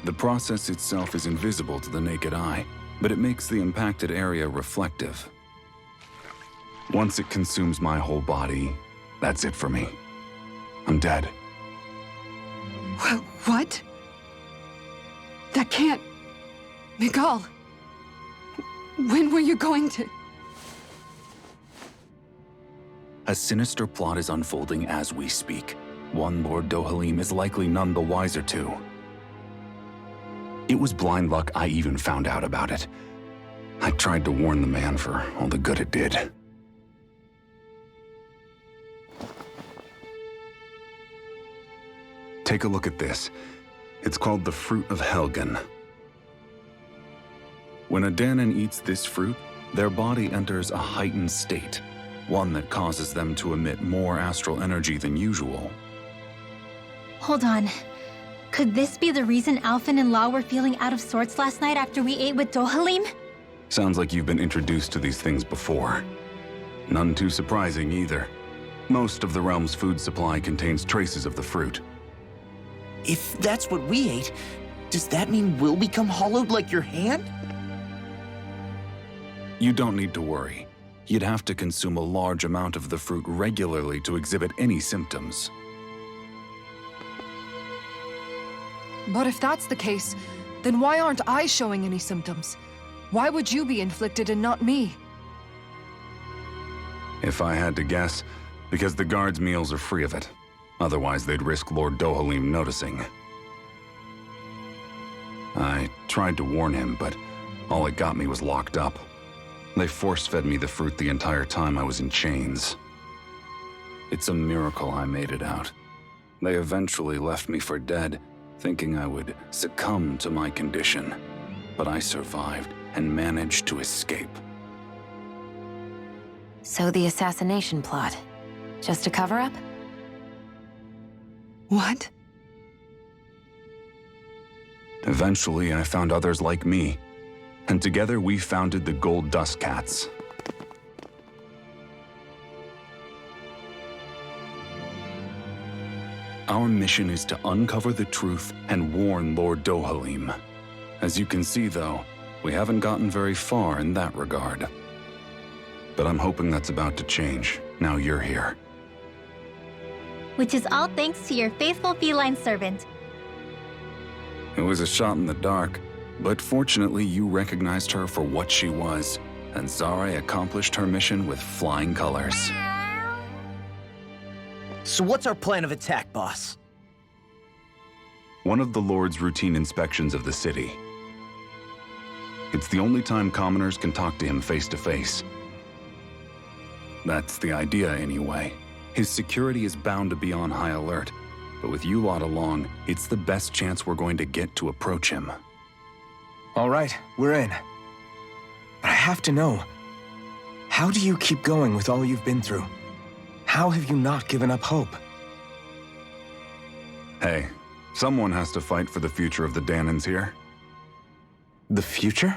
The process itself is invisible to the naked eye, but it makes the impacted area reflective. Once it consumes my whole body, that's it for me. I'm dead. What? That can't... Migal! When were you going to... A sinister plot is unfolding as we speak. One Lord Dohalim is likely none the wiser to. It was blind luck I even found out about it. I tried to warn the man for all the good it did. Take a look at this. It's called the Fruit of Helgen. When a Danan eats this fruit, their body enters a heightened state, one that causes them to emit more astral energy than usual. Hold on. Could this be the reason Alphen and Law were feeling out of sorts last night after we ate with Dohalim? Sounds like you've been introduced to these things before. None too surprising either. Most of the realm's food supply contains traces of the fruit. If that's what we ate, does that mean we'll become hollowed like your hand? You don't need to worry. You'd have to consume a large amount of the fruit regularly to exhibit any symptoms. But if that's the case, then why aren't I showing any symptoms? Why would you be inflicted and not me? If I had to guess, because the guards' meals are free of it. Otherwise, they'd risk Lord Dohalim noticing. I tried to warn him, but all it got me was locked up. They force-fed me the fruit the entire time I was in chains. It's a miracle I made it out. They eventually left me for dead, thinking I would succumb to my condition. But I survived and managed to escape. So the assassination plot, just a cover-up? What? Eventually, I found others like me, and together we founded the Gold Dust Cats. Our mission is to uncover the truth and warn Lord Dohalim. As you can see, though, we haven't gotten very far in that regard. But I'm hoping that's about to change, now you're here. Which is all thanks to your faithful feline servant. It was a shot in the dark, but fortunately you recognized her for what she was, and Zare accomplished her mission with flying colors. So what's our plan of attack, boss? One of the Lord's routine inspections of the city. It's the only time commoners can talk to him face to face. That's the idea, anyway. His security is bound to be on high alert, but with you lot along, it's the best chance we're going to get to approach him. All right, we're in. But I have to know, how do you keep going with all you've been through? How have you not given up hope? Hey, someone has to fight for the future of the Danans here. The future?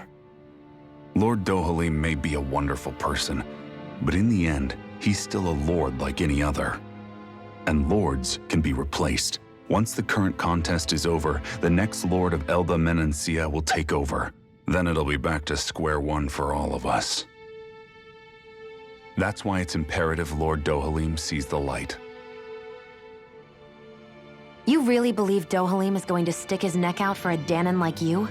Lord Dohalim may be a wonderful person, but in the end, he's still a lord like any other. And lords can be replaced. Once the current contest is over, the next lord of Elba Menancia will take over. Then it'll be back to square one for all of us. That's why it's imperative Lord Dohalim sees the light. You really believe Dohalim is going to stick his neck out for a Danan like you?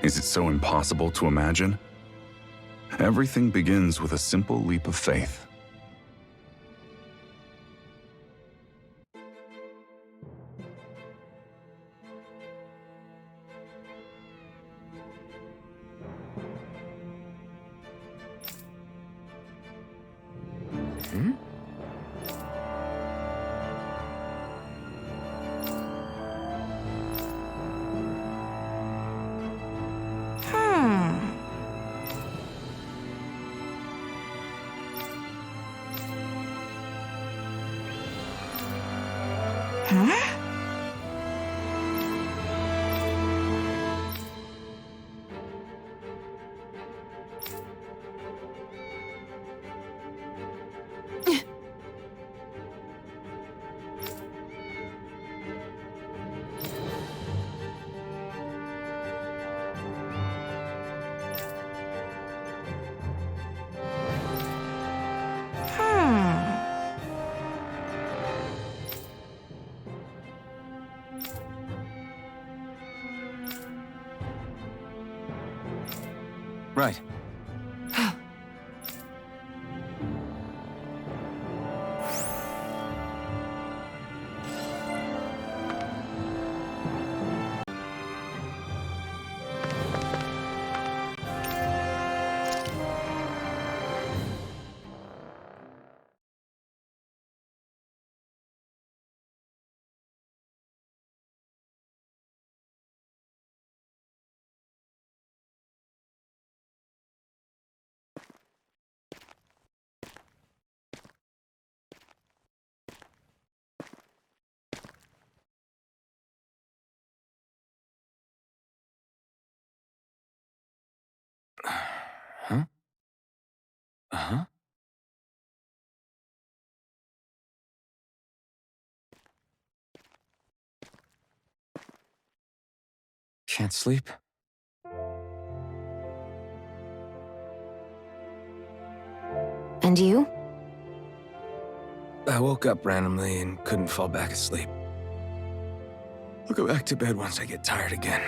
Is it so impossible to imagine? Everything begins with a simple leap of faith. Right. Huh? Uh-huh. Can't sleep? And you? I woke up randomly and couldn't fall back asleep. I'll go back to bed once I get tired again.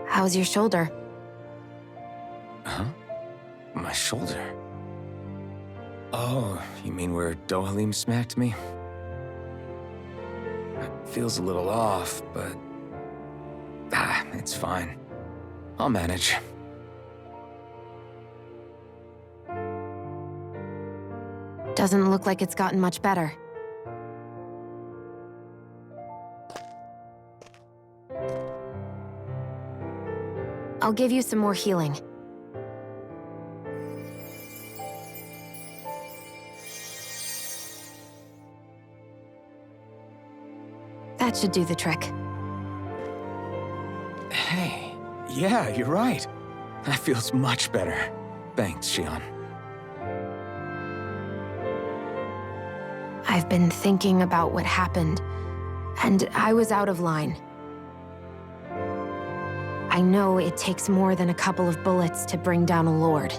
How's your shoulder? Huh? My shoulder? Oh, you mean where Dohalim smacked me? It feels a little off, but... it's fine. I'll manage. Doesn't look like it's gotten much better. I'll give you some more healing. That should do the trick. Hey, yeah, you're right. That feels much better. Thanks, Xion. I've been thinking about what happened, and I was out of line. I know it takes more than a couple of bullets to bring down a lord.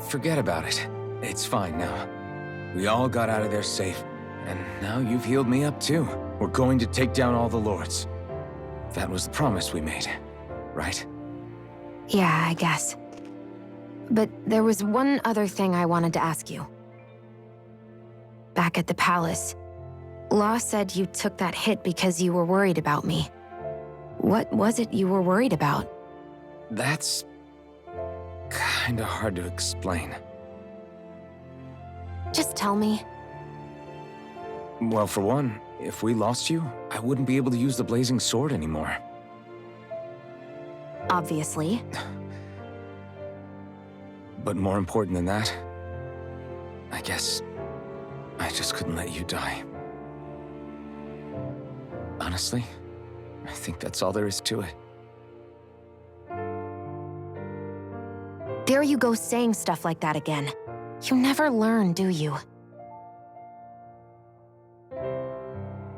Forget about it. It's fine now. We all got out of there safe, and now you've healed me up too. We're going to take down all the lords. That was the promise we made, right? Yeah, I guess. But there was one other thing I wanted to ask you. Back at the palace, Law said you took that hit because you were worried about me. What was it you were worried about? That's... kinda hard to explain. Just tell me. Well, for one, if we lost you, I wouldn't be able to use the blazing sword anymore. Obviously. But more important than that, I guess I just couldn't let you die. Honestly, I think that's all there is to it. There you go saying stuff like that again. You never learn, do you?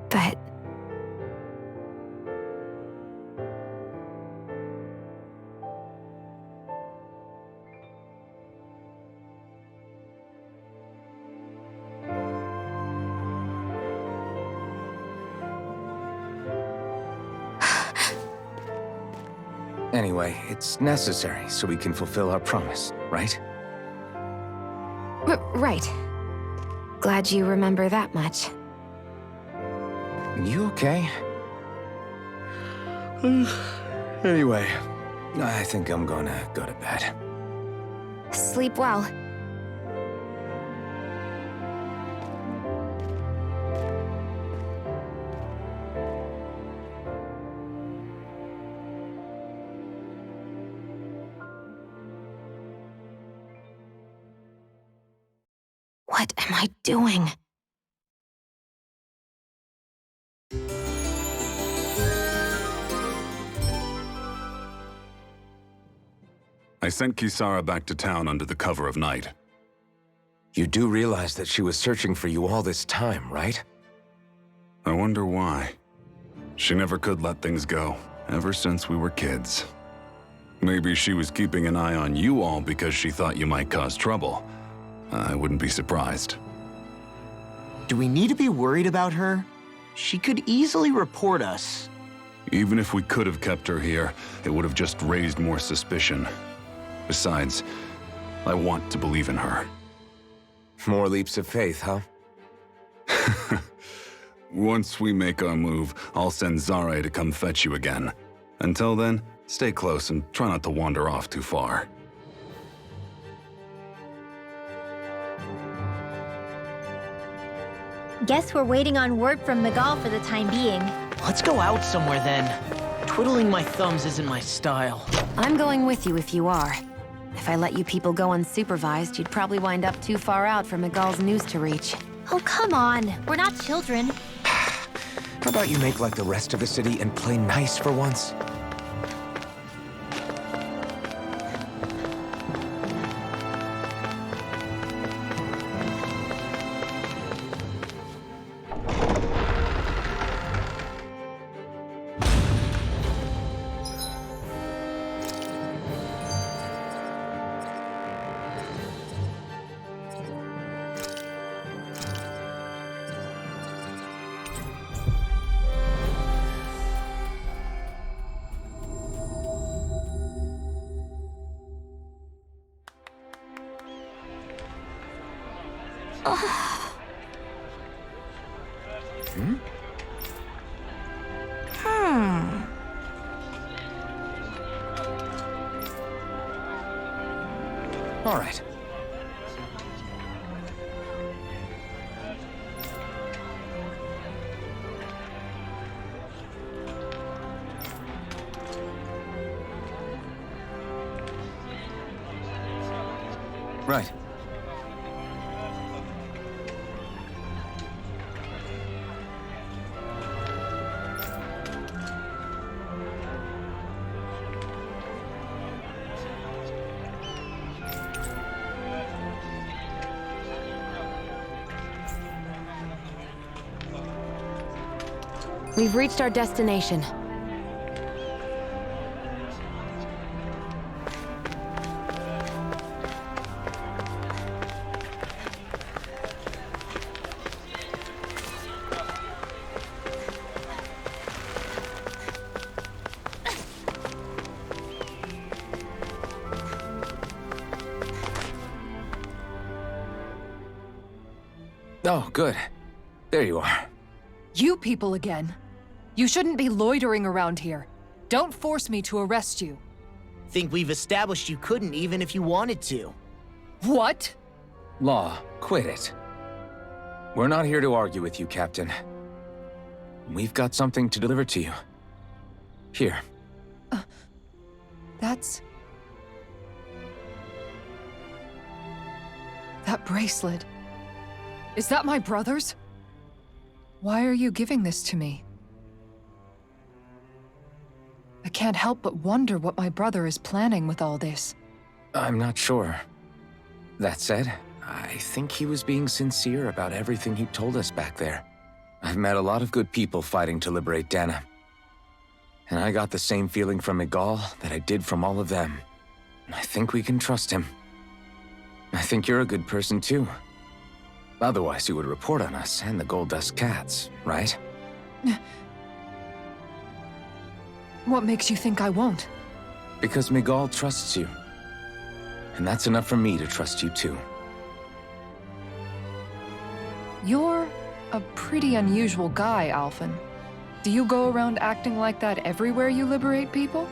But... Anyway, it's necessary so we can fulfill our promise, right? Right. Glad you remember that much. You okay? Anyway, I think I'm gonna go to bed. Sleep well. What am I doing? I sent Kisara back to town under the cover of night. You do realize that she was searching for you all this time, right? I wonder why. She never could let things go, ever since we were kids. Maybe she was keeping an eye on you all because she thought you might cause trouble. I wouldn't be surprised. Do we need to be worried about her? She could easily report us. Even if we could have kept her here, it would have just raised more suspicion. Besides, I want to believe in her. More leaps of faith, huh? Once we make our move, I'll send Zare to come fetch you again. Until then, stay close and try not to wander off too far. Guess we're waiting on word from Migal for the time being. Let's go out somewhere then. Twiddling my thumbs isn't my style. I'm going with you if you are. If I let you people go unsupervised, you'd probably wind up too far out for Migal's news to reach. Oh, come on. We're not children. But about you make like the rest of the city and play nice for once? All right. Right. We've reached our destination. Oh, good. There you are. You people again. You shouldn't be loitering around here. Don't force me to arrest you. Think we've established you couldn't even if you wanted to. What? Law, quit it. We're not here to argue with you, Captain. We've got something to deliver to you. Here. That's... That bracelet. Is that my brother's? Why are you giving this to me? I can't help but wonder what my brother is planning with all this. I'm not sure. That said, I think he was being sincere about everything he told us back there. I've met a lot of good people fighting to liberate Dana. And I got the same feeling from Migal that I did from all of them. I think we can trust him. I think you're a good person too. Otherwise you would report on us and the Gold Dust Cats, right? What makes you think I won't? Because Migal trusts you. And that's enough for me to trust you too. You're a pretty unusual guy, Alphen. Do you go around acting like that everywhere you liberate people?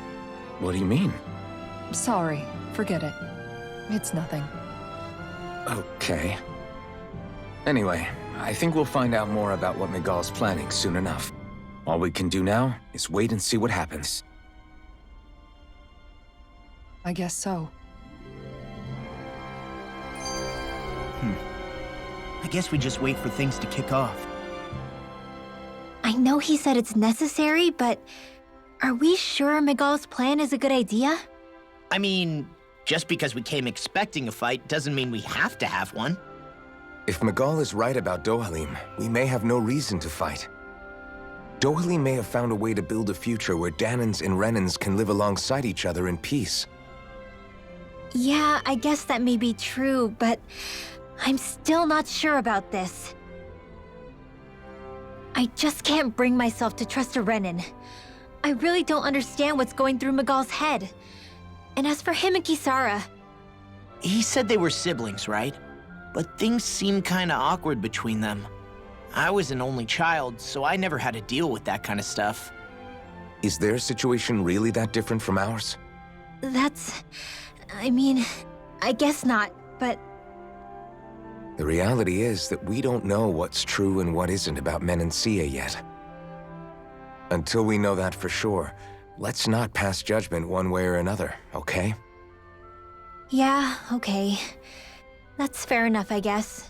What do you mean? Sorry, forget it. It's nothing. Okay. Anyway, I think we'll find out more about what Migal's planning soon enough. All we can do now is wait and see what happens. I guess so. I guess we just wait for things to kick off. I know he said it's necessary, but are we sure Migal's plan is a good idea? I mean, just because we came expecting a fight doesn't mean we have to have one. If Migal is right about Dohalim, we may have no reason to fight. Dohalim may have found a way to build a future where Danans and Renans can live alongside each other in peace. Yeah, I guess that may be true, but I'm still not sure about this. I just can't bring myself to trust a Renan. I really don't understand what's going through Migal's head. And as for him and Kisara... He said they were siblings, right? But things seemed kinda awkward between them. I was an only child, so I never had to deal with that kind of stuff. Is their situation really that different from ours? That's... I mean, I guess not, but... The reality is that we don't know what's true and what isn't about Menancia yet. Until we know that for sure, let's not pass judgment one way or another, okay? Yeah, okay. That's fair enough, I guess.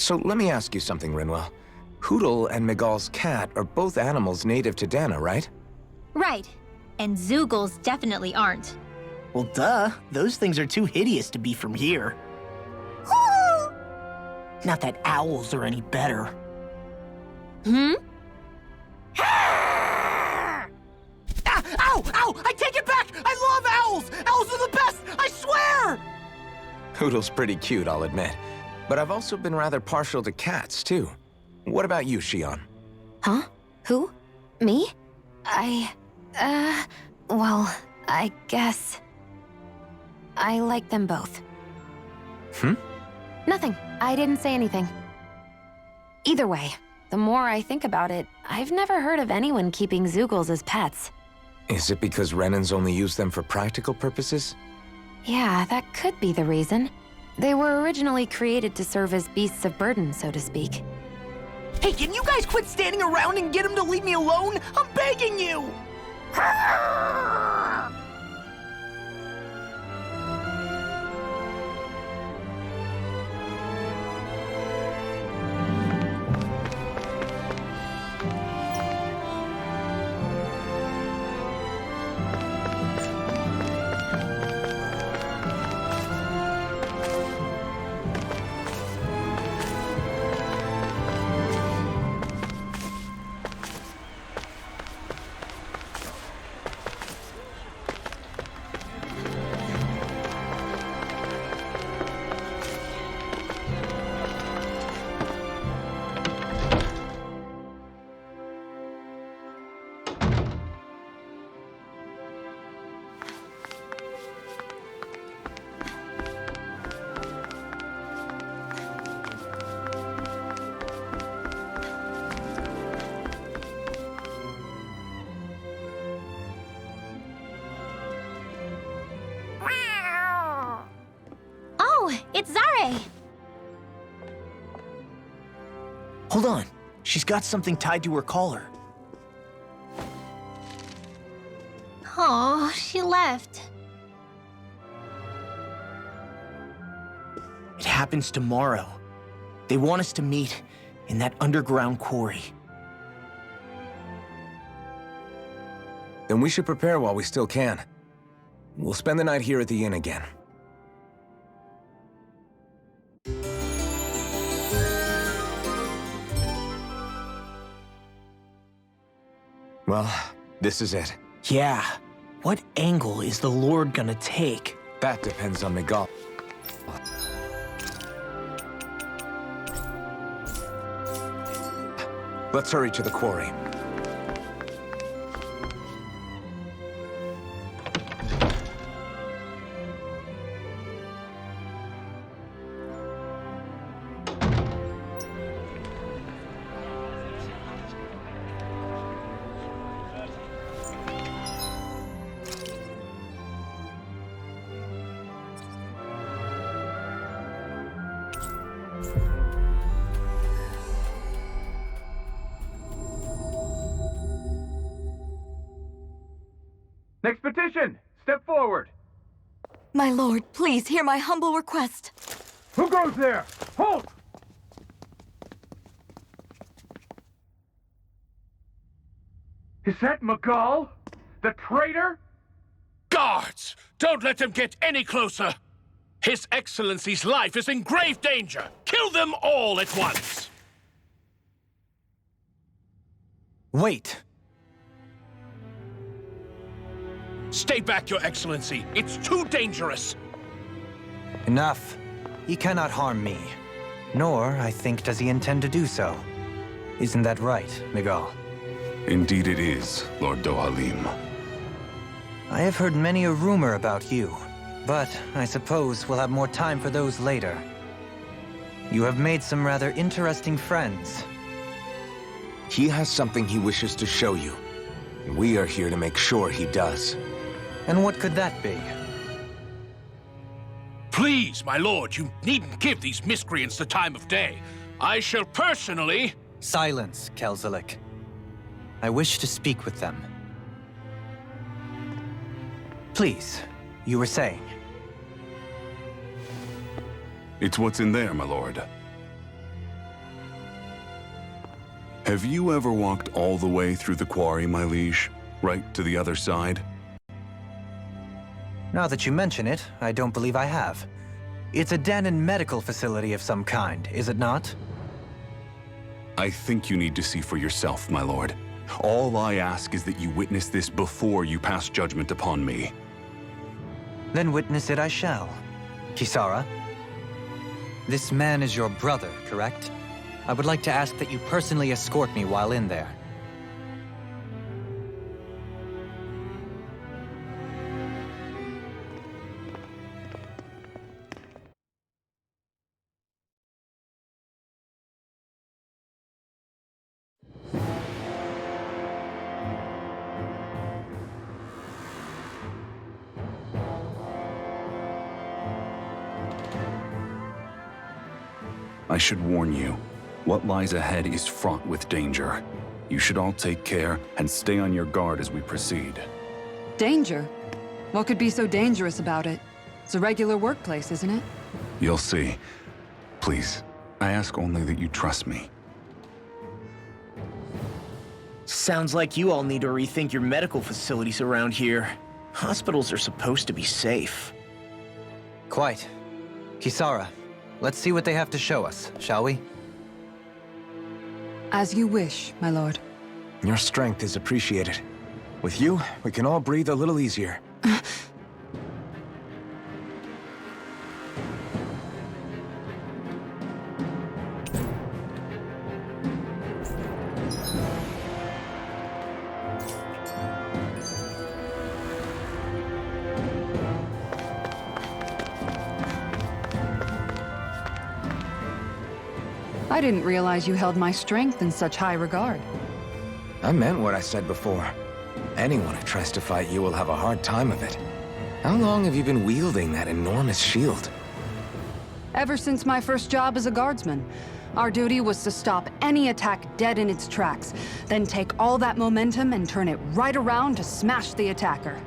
So let me ask you something, Rinwell. Hootle and Migal's cat are both animals native to Dana, right? Right. And Zoogles definitely aren't. Well, duh. Those things are too hideous to be from here. Not that owls are any better. Hmm? Ow! Ow! I take it back! I love owls! Owls are the best! I swear! Hootle's pretty cute, I'll admit. But I've also been rather partial to cats, too. What about you, Shion? Huh? Who? Me? Well, I guess... I like them both. Nothing. I didn't say anything. Either way, the more I think about it, I've never heard of anyone keeping Zoogles as pets. Is it because Renans only use them for practical purposes? Yeah, that could be the reason. They were originally created to serve as beasts of burden, so to speak. Hey, can you guys quit standing around and get him to leave me alone? I'm begging you! Oh, it's Zare! Hold on. She's got something tied to her collar. Oh, she left. It happens tomorrow. They want us to meet in that underground quarry. Then we should prepare while we still can. We'll spend the night here at the inn again. Well, this is it. Yeah. What angle is the Lord gonna take? That depends on Migal. Let's hurry to the quarry. Next petition! Step forward! My lord, please hear my humble request. Who goes there? Halt! Is that Migal? The traitor? Guards! Don't let them get any closer! His Excellency's life is in grave danger! Kill them all at once! Wait! Stay back, Your Excellency. It's too dangerous. Enough. He cannot harm me. Nor, I think, does he intend to do so. Isn't that right, Migal? Indeed it is, Lord Dohalim. I have heard many a rumor about you, but I suppose we'll have more time for those later. You have made some rather interesting friends. He has something he wishes to show you. We are here to make sure he does. And what could that be? Please, my lord, you needn't give these miscreants the time of day. I shall personally... Silence, Cageccc. I wish to speak with them. Please, you were saying. It's what's in there, my lord. Have you ever walked all the way through the quarry, my liege? Right to the other side? Now that you mention it, I don't believe I have. It's a Danon medical facility of some kind, is it not? I think you need to see for yourself, my lord. All I ask is that you witness this before you pass judgment upon me. Then witness it I shall. Kisara, this man is your brother, correct? I would like to ask that you personally escort me while in there. I should warn you, what lies ahead is fraught with danger. You should all take care and stay on your guard as we proceed. Danger? What could be so dangerous about it? It's a regular workplace, isn't it? You'll see. Please, I ask only that you trust me. Sounds like you all need to rethink your medical facilities around here. Hospitals are supposed to be safe. Quite. Kisara, let's see what they have to show us, shall we? As you wish, my lord. Your strength is appreciated. With you, we can all breathe a little easier. I didn't realize you held my strength in such high regard. I meant what I said before. Anyone who tries to fight you will have a hard time of it. How long have you been wielding that enormous shield? Ever since my first job as a guardsman. Our duty was to stop any attack dead in its tracks, then take all that momentum and turn it right around to smash the attacker.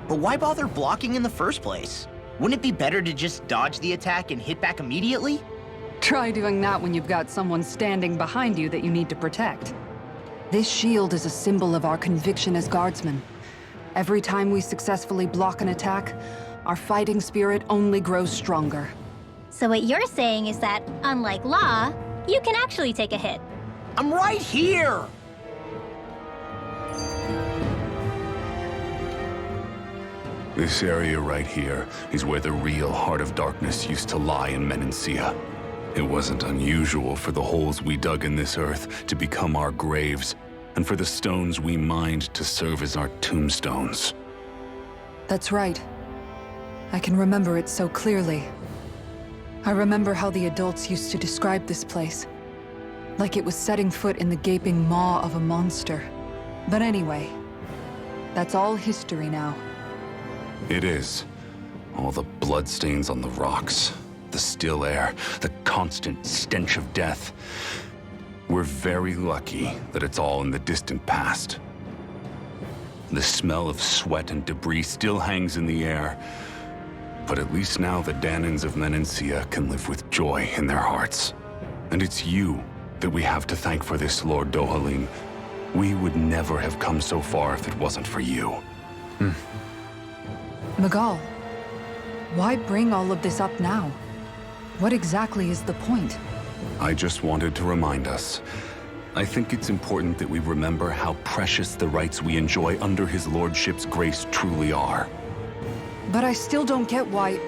But why bother blocking in the first place? Wouldn't it be better to just dodge the attack and hit back immediately? Try doing that when you've got someone standing behind you that you need to protect. This shield is a symbol of our conviction as guardsmen. Every time we successfully block an attack, our fighting spirit only grows stronger. So what you're saying is that, unlike Law, you can actually take a hit. I'm right here! This area right here is where the real Heart of Darkness used to lie in Menancia. It wasn't unusual for the holes we dug in this earth to become our graves, and for the stones we mined to serve as our tombstones. That's right. I can remember it so clearly. I remember how the adults used to describe this place. Like it was setting foot in the gaping maw of a monster. But anyway, that's all history now. It is. All the bloodstains on the rocks, the still air, the constant stench of death. We're very lucky that it's all in the distant past. The smell of sweat and debris still hangs in the air, but at least now the Danons of Menancia can live with joy in their hearts. And it's you that we have to thank for this, Lord Dohalim. We would never have come so far if it wasn't for you. Migal, why bring all of this up now? What exactly is the point? I just wanted to remind us. I think it's important that we remember how precious the rights we enjoy under his lordship's grace truly are. But I still don't get why...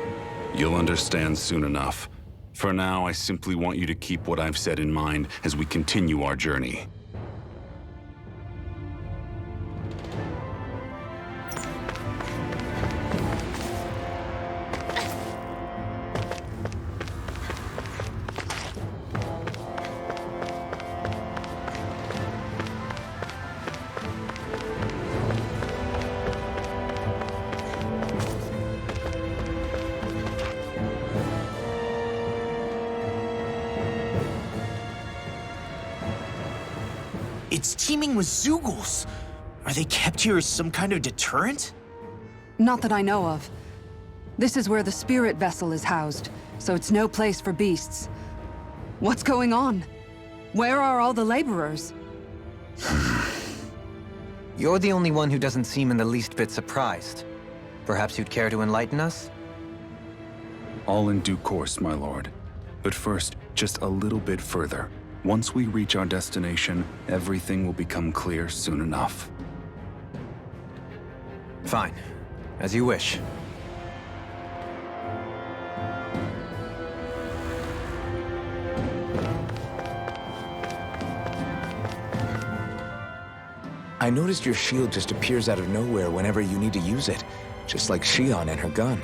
You'll understand soon enough. For now, I simply want you to keep what I've said in mind as we continue our journey. It's teeming with Zeugles. Are they kept here as some kind of deterrent? Not that I know of. This is where the spirit vessel is housed, so it's no place for beasts. What's going on? Where are all the laborers? You're the only one who doesn't seem in the least bit surprised. Perhaps you'd care to enlighten us? All in due course, my lord. But first, just a little bit further. Once we reach our destination, everything will become clear soon enough. Fine. As you wish. I noticed your shield just appears out of nowhere whenever you need to use it, just like Shion and her gun.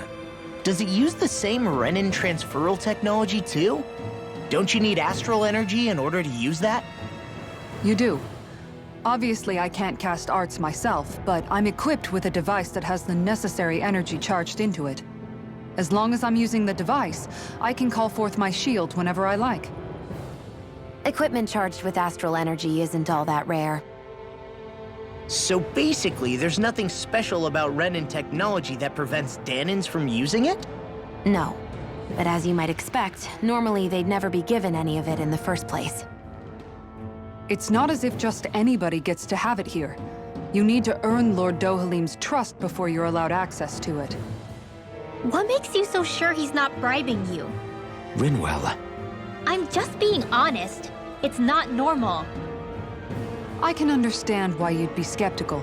Does it use the same Renin transferal technology too? Don't you need astral energy in order to use that? You do. Obviously, I can't cast arts myself, but I'm equipped with a device that has the necessary energy charged into it. As long as I'm using the device, I can call forth my shield whenever I like. Equipment charged with astral energy isn't all that rare. So basically, there's nothing special about Renin technology that prevents Danins from using it? No. But as you might expect, normally they'd never be given any of it in the first place. It's not as if just anybody gets to have it here. You need to earn Lord Dohalim's trust before you're allowed access to it. What makes you so sure he's not bribing you? Rinwell. I'm just being honest. It's not normal. I can understand why you'd be skeptical.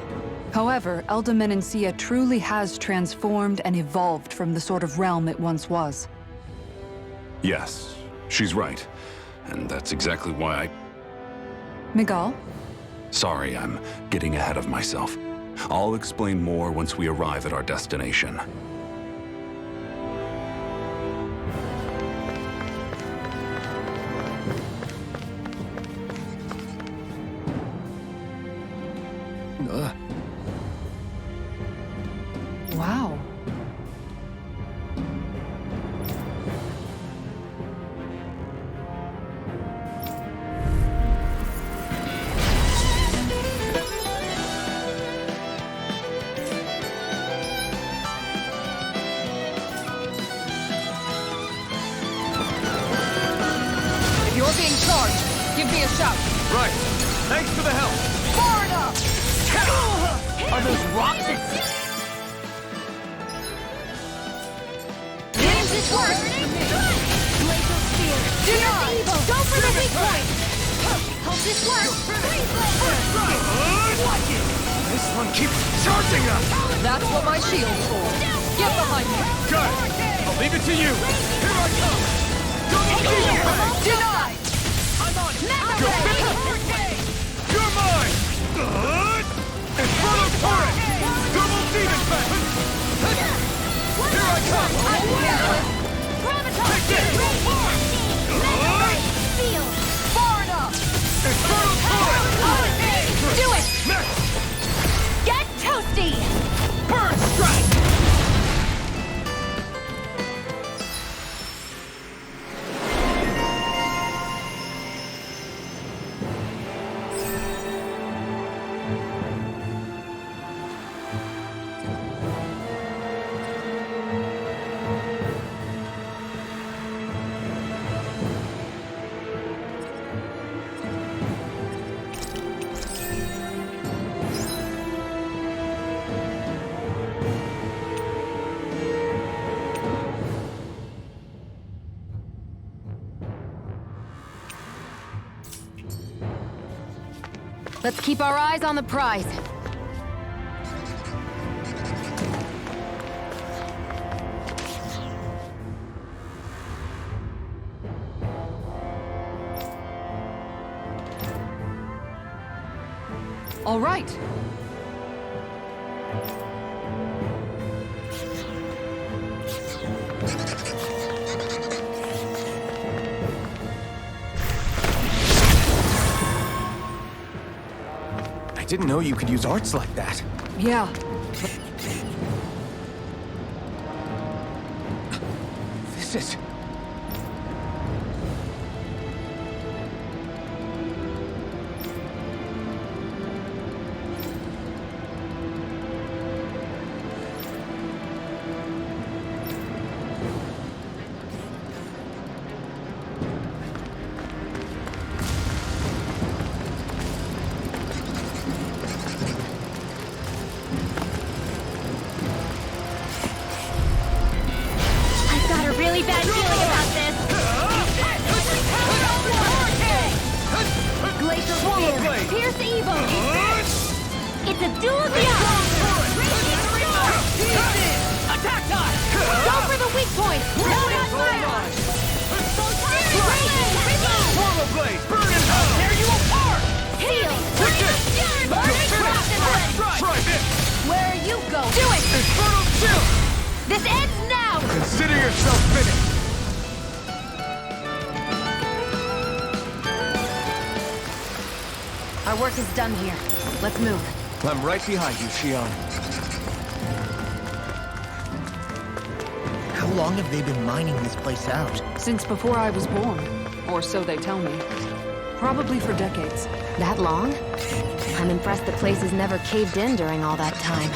However, Menancia truly has transformed and evolved from the sort of realm it once was. Yes, she's right. And that's exactly why Migal? Sorry, I'm getting ahead of myself. I'll explain more once we arrive at our destination. Wow. If you're being charged, give me a shout. Right. Thanks for the help. Far enough! Are those rocks? Finish this work! Glacial Spear! Do not evil! Go for the weak point! Hope this works! This one keeps charging us! That's what my shield's for. Get behind me. Got it! I'll leave it to you! Here I come! Double demon! Denied! I'm on it! You're mine! Inferno turret! Double demon fang! Here I come! Take this! Far enough! Inferno turret! Do it! Get toasty! Burn strike! Let's keep our eyes on the prize. All right. I didn't know you could use arts like that. Yeah. This is... point! Not on fire! Portal blade! Burn it out! Tear you apart! Heal! Try this! Where are you going? Do it! Infernal chill! This ends now! Consider yourself finished! Our work is done here. Let's move. I'm right behind you, Shion. How long have they been mining this place out? Since before I was born. Or so they tell me. Probably for decades. That long? I'm impressed the place has never caved in during all that time.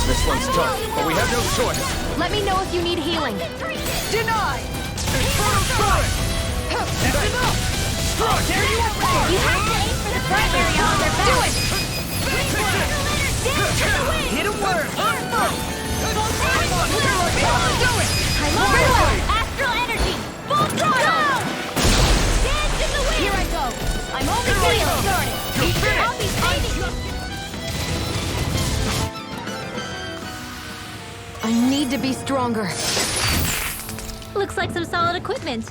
This one's tough, but we have no choice. Let me know if you need healing. Denied! Infernal strike! That's enough! Strike! There you are! You have to aim for the primary on their back. Do it! Hit a word! Do it! I love it! Astral energy! Full throttle! Dance in the wind! Here I go! I'm only getting started! I'll be saving you! I need to be stronger. Looks like some solid equipment.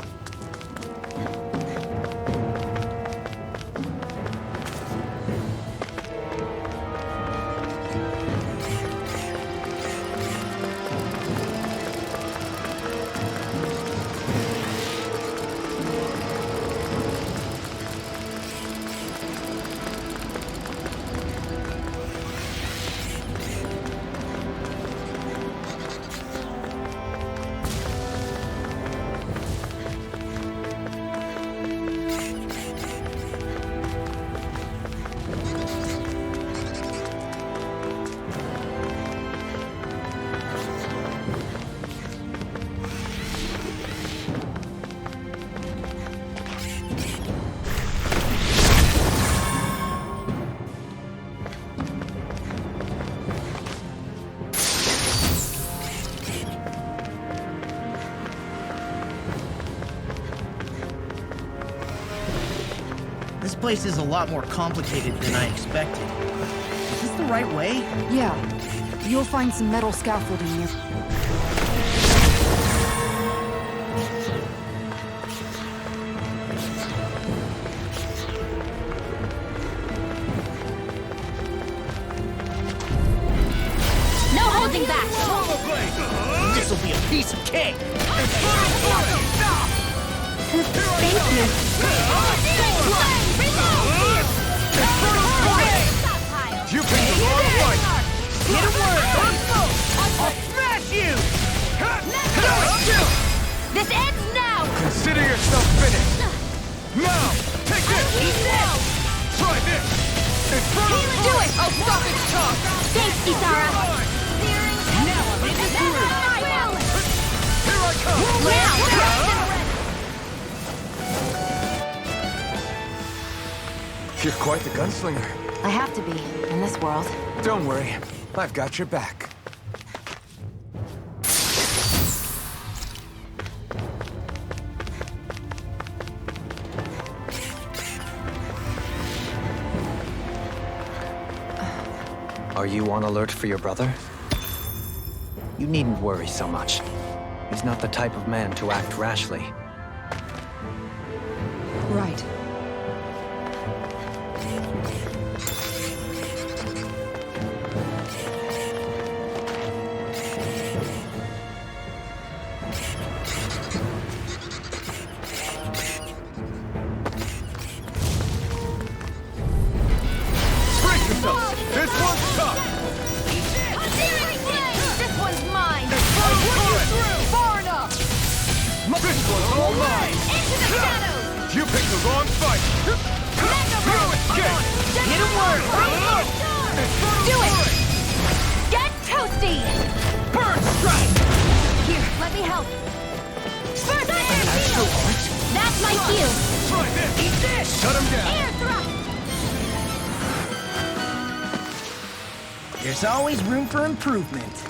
This place is a lot more complicated than I expected. Is this the right way? Yeah. You'll find some metal scaffolding here. No holding back! This'll be a piece of cake! Thank you. You picked the wrong one! Hit a word! I'll smash you! This ends now! Consider yourself finished! Now! Take this! Try this! Infernal Do it! I'll stop its tongue! Thanks, Isara! Now I'm in the groove! Here I come! Now! You're quite the gunslinger. I have to be, in this world. Don't worry, I've got your back. Are you on alert for your brother? You needn't worry so much. He's not the type of man to act rashly. Right. Brace yourselves! This one's tough! This one's mine! Far enough! This one's all mine! Into the shadows! You picked the wrong fight! No escape! Hit a word! Do it! Get toasty! Bird strike! Here, let me help. First energy! That's my shield! Try this! Eat this! Shut him down! Air thrust! There's always room for improvement.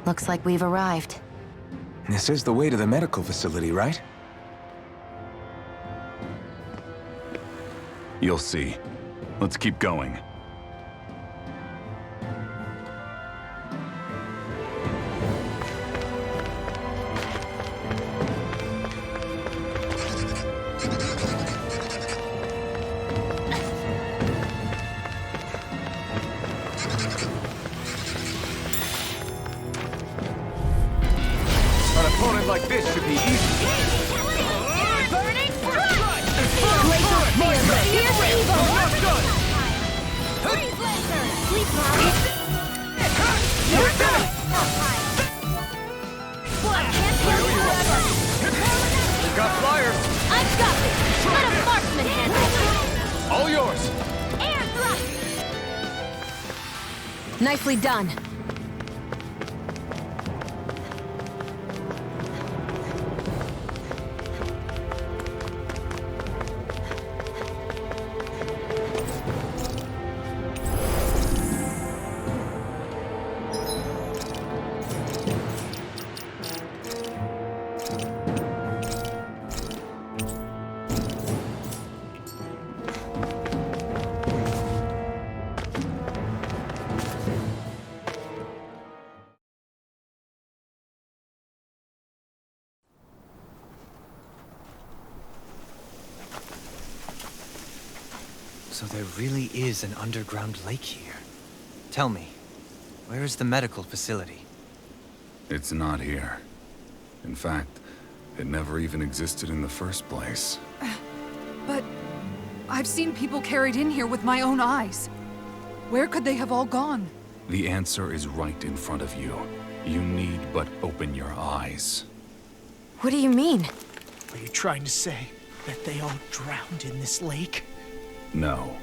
Looks like we've arrived. This is the way to the medical facility, right? You'll see. Let's keep going. An opponent like this should be easy. Burning thrust! Here's evil! Not done! Freeze laser! Sleep power! You're done! I can't hold you forever! We've got flyers. I've got this! Let a marksman handle it! All yours. Air thrust! Nicely done. So there really is an underground lake here. Tell me, where is the medical facility? It's not here. In fact, it never even existed in the first place. But I've seen people carried in here with my own eyes. Where could they have all gone? The answer is right in front of you. You need but open your eyes. What do you mean? Are you trying to say that they all drowned in this lake? No.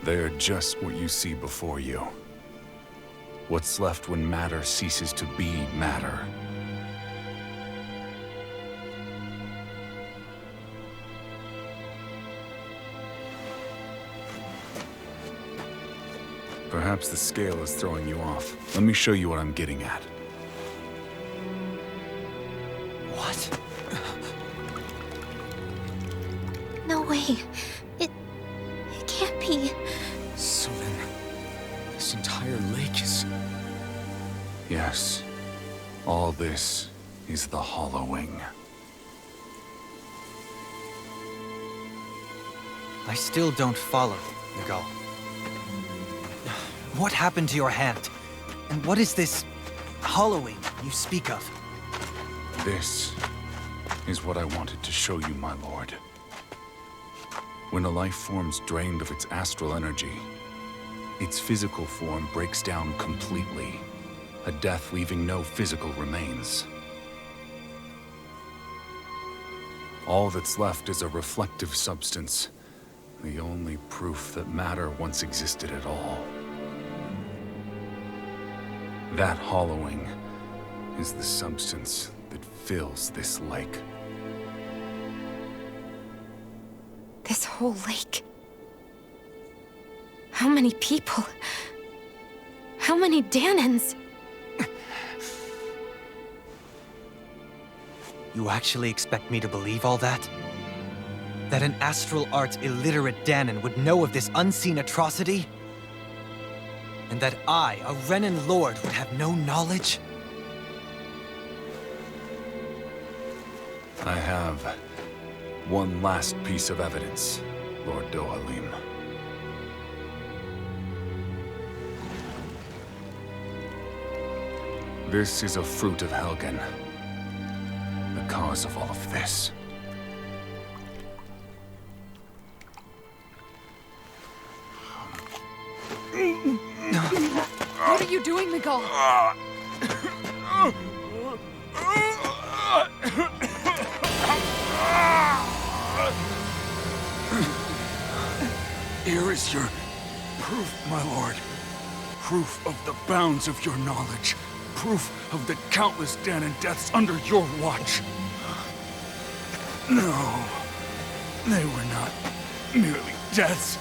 They are just what you see before you. What's left when matter ceases to be matter. Perhaps the scale is throwing you off. Let me show you what I'm getting at. What? No way. It can't be. So then, this entire lake is... Yes. All this is the hollowing. I still don't follow, Migal. What happened to your hand? And what is this hollowing you speak of? This is what I wanted to show you, my lord. When a life form's drained of its astral energy, its physical form breaks down completely, a death leaving no physical remains. All that's left is a reflective substance, the only proof that matter once existed at all. That hollowing is the substance that fills this lake. This whole lake. How many people? How many Danans? You actually expect me to believe all that? That an astral arts illiterate Danan would know of this unseen atrocity? And that I, a Renan lord, would have no knowledge? I have one last piece of evidence, Lord Dohalim. This is a fruit of Helgen, the cause of all of this. What are you doing, Migal? Here is your proof, my lord. Proof of the bounds of your knowledge. Proof of the countless Danon deaths under your watch. No, they were not merely deaths.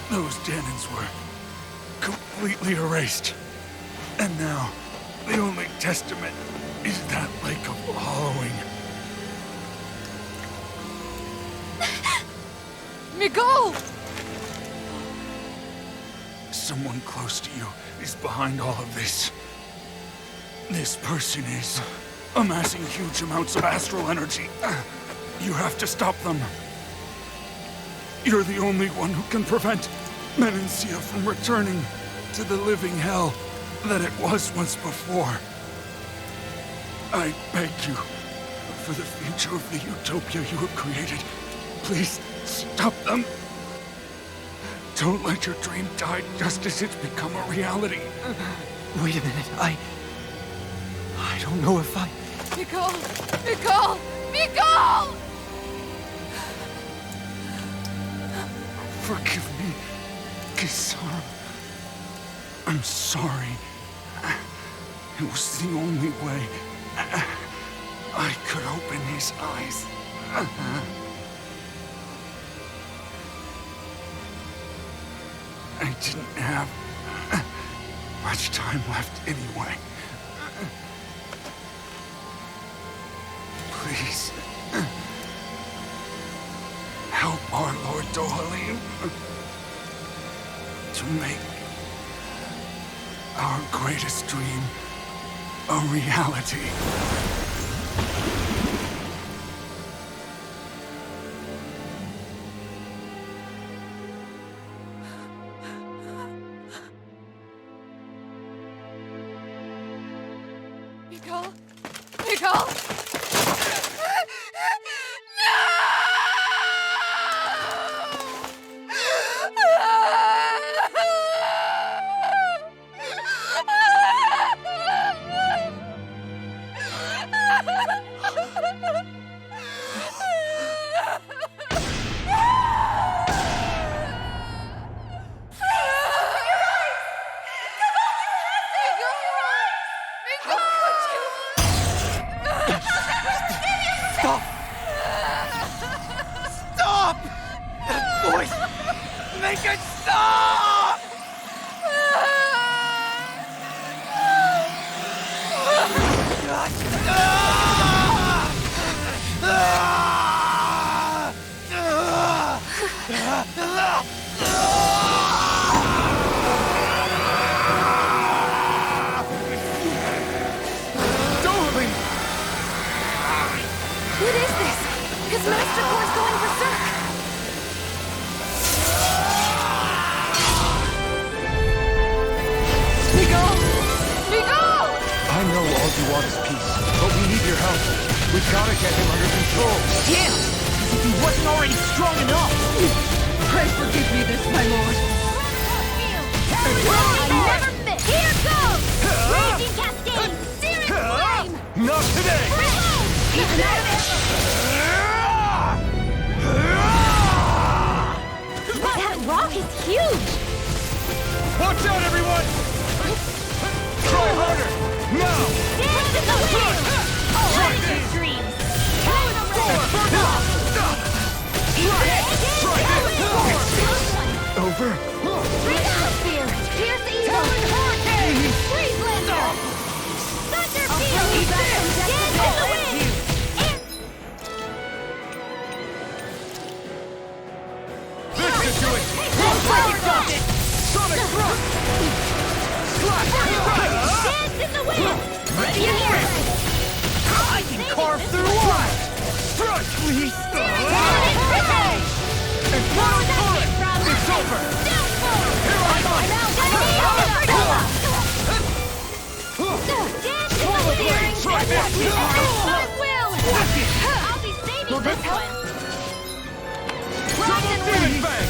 Those Danons were completely erased. And now, the only testament is that lake of hollowing. Migal! Someone close to you is behind all of this. This person is amassing huge amounts of astral energy. You have to stop them. You're the only one who can prevent Menancia from returning to the living hell that it was once before. I beg you, for the future of the utopia you have created, please stop them. Don't let your dream die just as it's become a reality. Wait a minute, I don't know if I... Migal! Migal! Migal! Forgive me, Kisara. I'm sorry. It was the only way I could open his eyes. I didn't have much time left anyway. Please, help our Lord Dohalim to make our greatest dream a reality. Migal! Migal! What is this? His Master Core's going berserk! Migal! Migal! I know all you want is peace, but we need your help. We've gotta get him under control. Damn! As if he wasn't already strong enough! Pray forgive me this, my lord. I never miss! Here goes! Raging Cascade! Searing Flame! Not today! That rock is huge! Watch out, everyone! Try harder! Now! Dance in the wind! What is your dreams? Over? Sphere! Pierce Evil! Hurricane! Freeze Lander! Thunderfield! Dance in the wind! This should do it! Sonic Thrust! Dance in the wind! Ready to hear it! I can carve through walls! Strike, please! And Infernal Torrent! It's over! Here I come! Try this! I will! I'll be saving Will this this help? one! Double Demon Fang!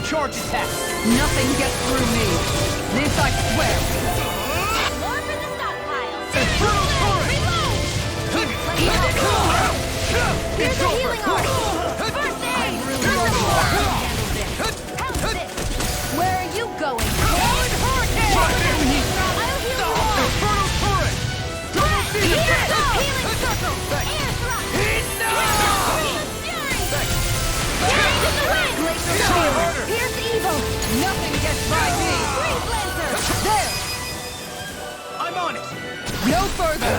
charge attack! Nothing gets through me. This I swear. More for the stockpile. Infernal turret! Here's a healing art. First aid. Where are you going? Talon Hurricane! I'll heal you all. Infernal turret! Double seed effect! Healing circle. Air thrust. Fury to the wind. Glacier spear. Pierce evil. Nothing gets by me. Freeze lancer. There. I'm on it! No further.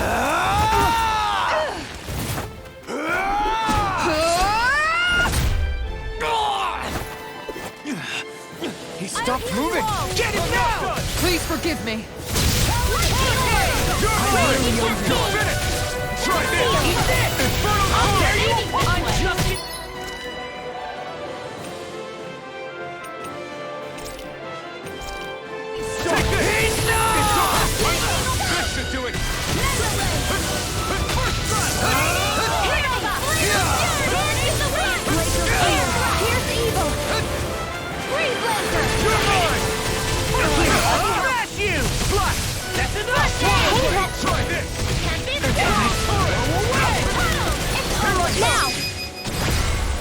He stopped moving! Get him now! Please forgive me. Try this! Eat this! Infernal turret! I'm just... Take this! This should do it! First strike! You're mine! I'll smash you! Slut! That's enough! Try this! Now!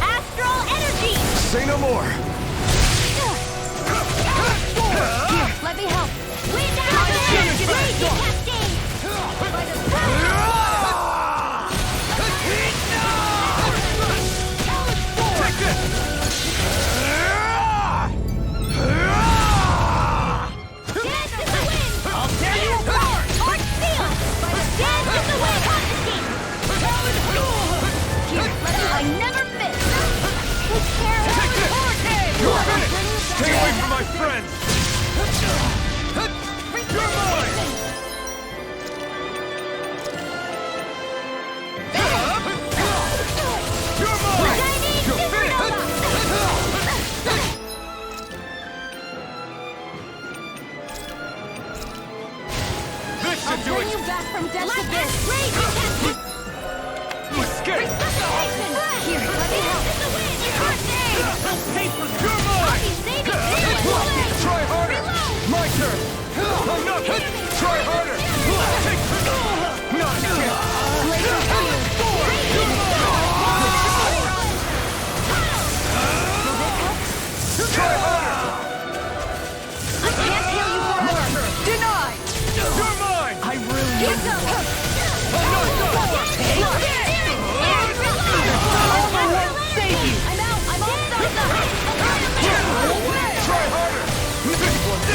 Astral energy! Say no more. Here, let me help. Wind out! Raging cascade! Take this! Dance in the wind! I'll tear you apart! Torch steel! Dance in the wind! Confiscate! Here, I never miss! Take care of Take this! Hurricane! You're finished! Stay away from my friends! You're mine! You're mine! You're finished! This should do Bring it! you back from death to this! Raging cascade! Escape! Here, let me help! First aid! You're mine! Try harder! Reload! My turn! I'm not hit! Try harder! Take this! Not again! You're mine! Try harder! I can't heal you forever! Denied. You're mine! I really Here am. goes! I'm not done! Save you. I'm out! I'm all sides up! Try harder! This one's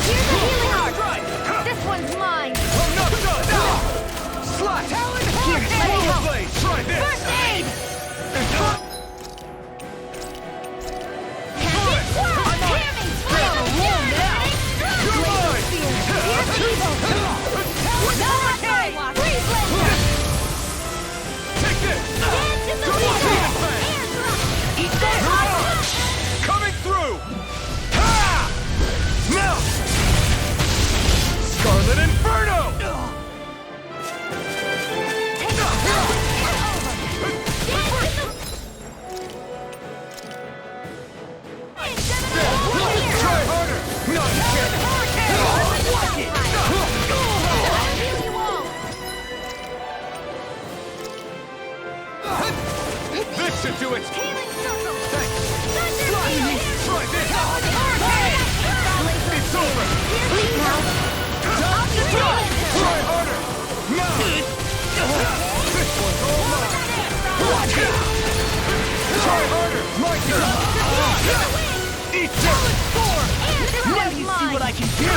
Here's the healing art! This one's mine! I'm not done! Slot! Talon Hurricane! Blade! Try this! First aid! You're mine! Take this! Double seed effect! Coming through! Ha! Now! Scarlet Inferno! Try harder! Not again! Like it! This should do it! Thanks! Try this! It's over! Try harder! Now! This one's all mine! Watch it! Try harder! My turn! Eat this! Now you see what I can do!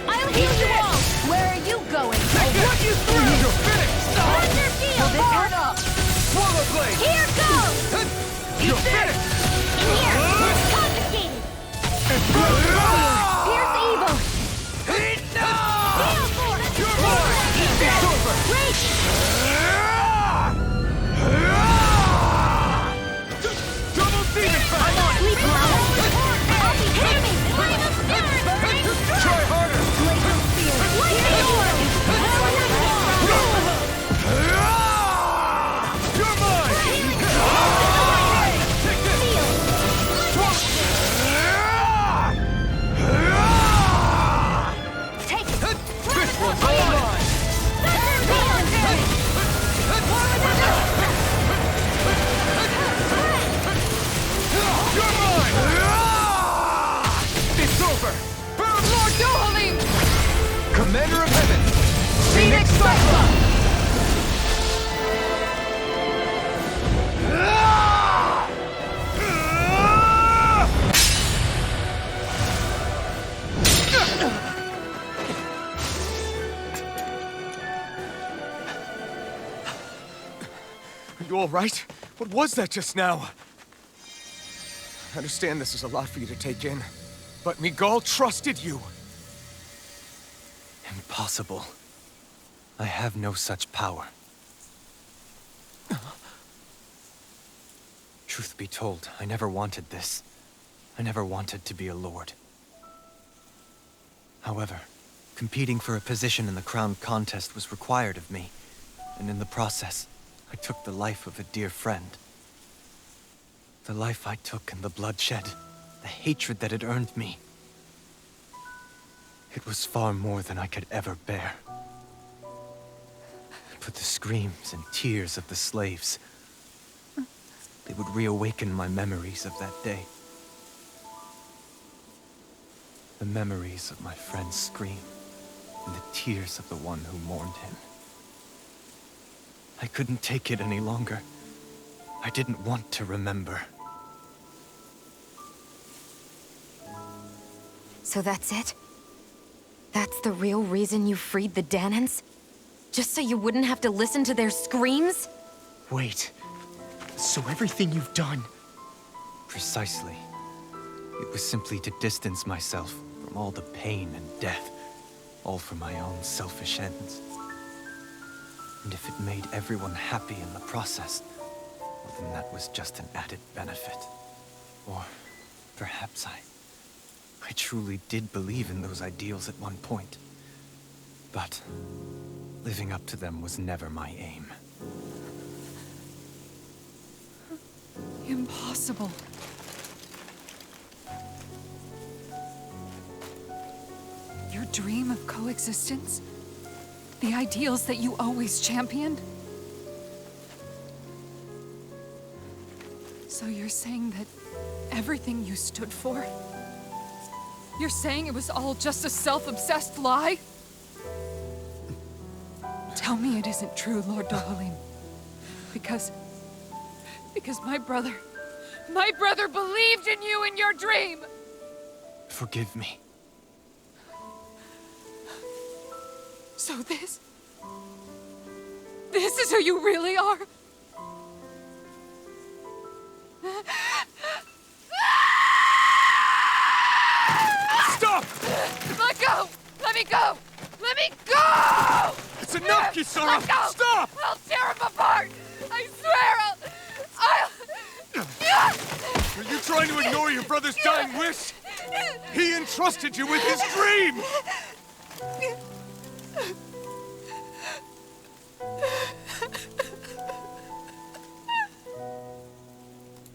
I'll heal you all! Where are you going? I'll run you through! You're finished! Thunder field! This hurt up. Swallow blade! Here goes! You're finished! In here! Confiscated! Pierce evil! Heal force! You're mine! It's over! Rage! Double seed effect! Sleep well! I'll be hitting me! Line of spirit! Try harder! Commander of Heaven! Xcagegame! Are you all right? What was that just now? I understand this is a lot for you to take in, but Migal trusted you. Impossible. I have no such power. Truth be told, I never wanted this. I never wanted to be a lord. However, competing for a position in the crown contest was required of me, and in the process, I took the life of a dear friend. The life I took and the bloodshed, the hatred that it earned me. It was far more than I could ever bear. But the screams and tears of the slaves, they would reawaken my memories of that day. The memories of my friend's scream, and the tears of the one who mourned him. I couldn't take it any longer. I didn't want to remember. So that's it? That's the real reason you freed the Danans? Just so you wouldn't have to listen to their screams? Wait. So everything you've done... Precisely. It was simply to distance myself from all the pain and death, all for my own selfish ends. And if it made everyone happy in the process, well, then that was just an added benefit. Or perhaps I truly did believe in those ideals at one point. But living up to them was never my aim. Impossible. Your dream of coexistence? The ideals that you always championed? So you're saying that everything you stood for? You're saying it was all just a self-obsessed lie? Tell me it isn't true, Lord Dohalim. Because my brother believed in you in your dream! Forgive me. So this is who you really are? Stop! Let go! Let me go! Let me go! It's enough, Kisara! Let go! Stop! I'll tear him apart! I swear Are you trying to ignore your brother's dying wish? He entrusted you with his dream!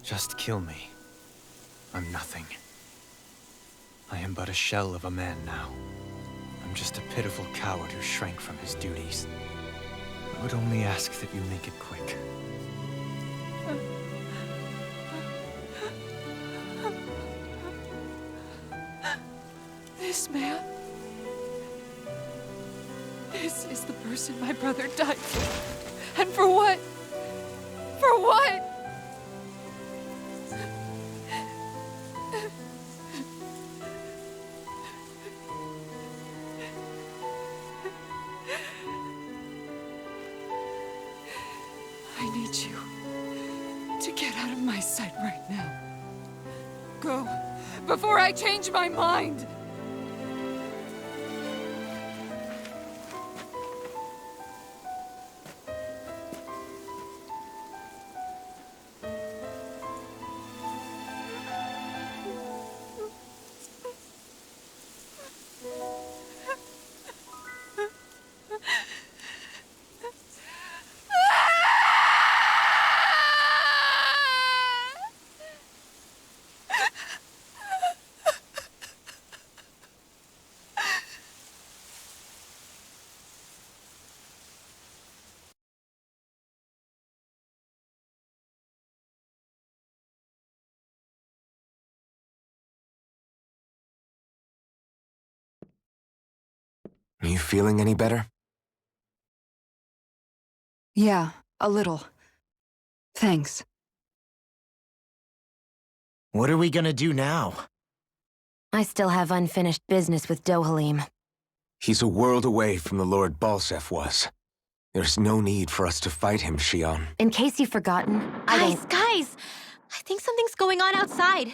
Just kill me. I'm nothing. I am but a shell of a man now. I'm just a pitiful coward who shrank from his duties. I would only ask that you make it quick. This man... This is the person my brother died for. And for what? For what? I need you to get out of my sight right now. Go, before I change my mind! Are you feeling any better? Yeah, a little. Thanks. What are we gonna do now? I still have unfinished business with Dohalim. He's a world away from the Lord Balsef was. There's no need for us to fight him, Shion. In case you've forgotten, Guys! I think something's going on outside.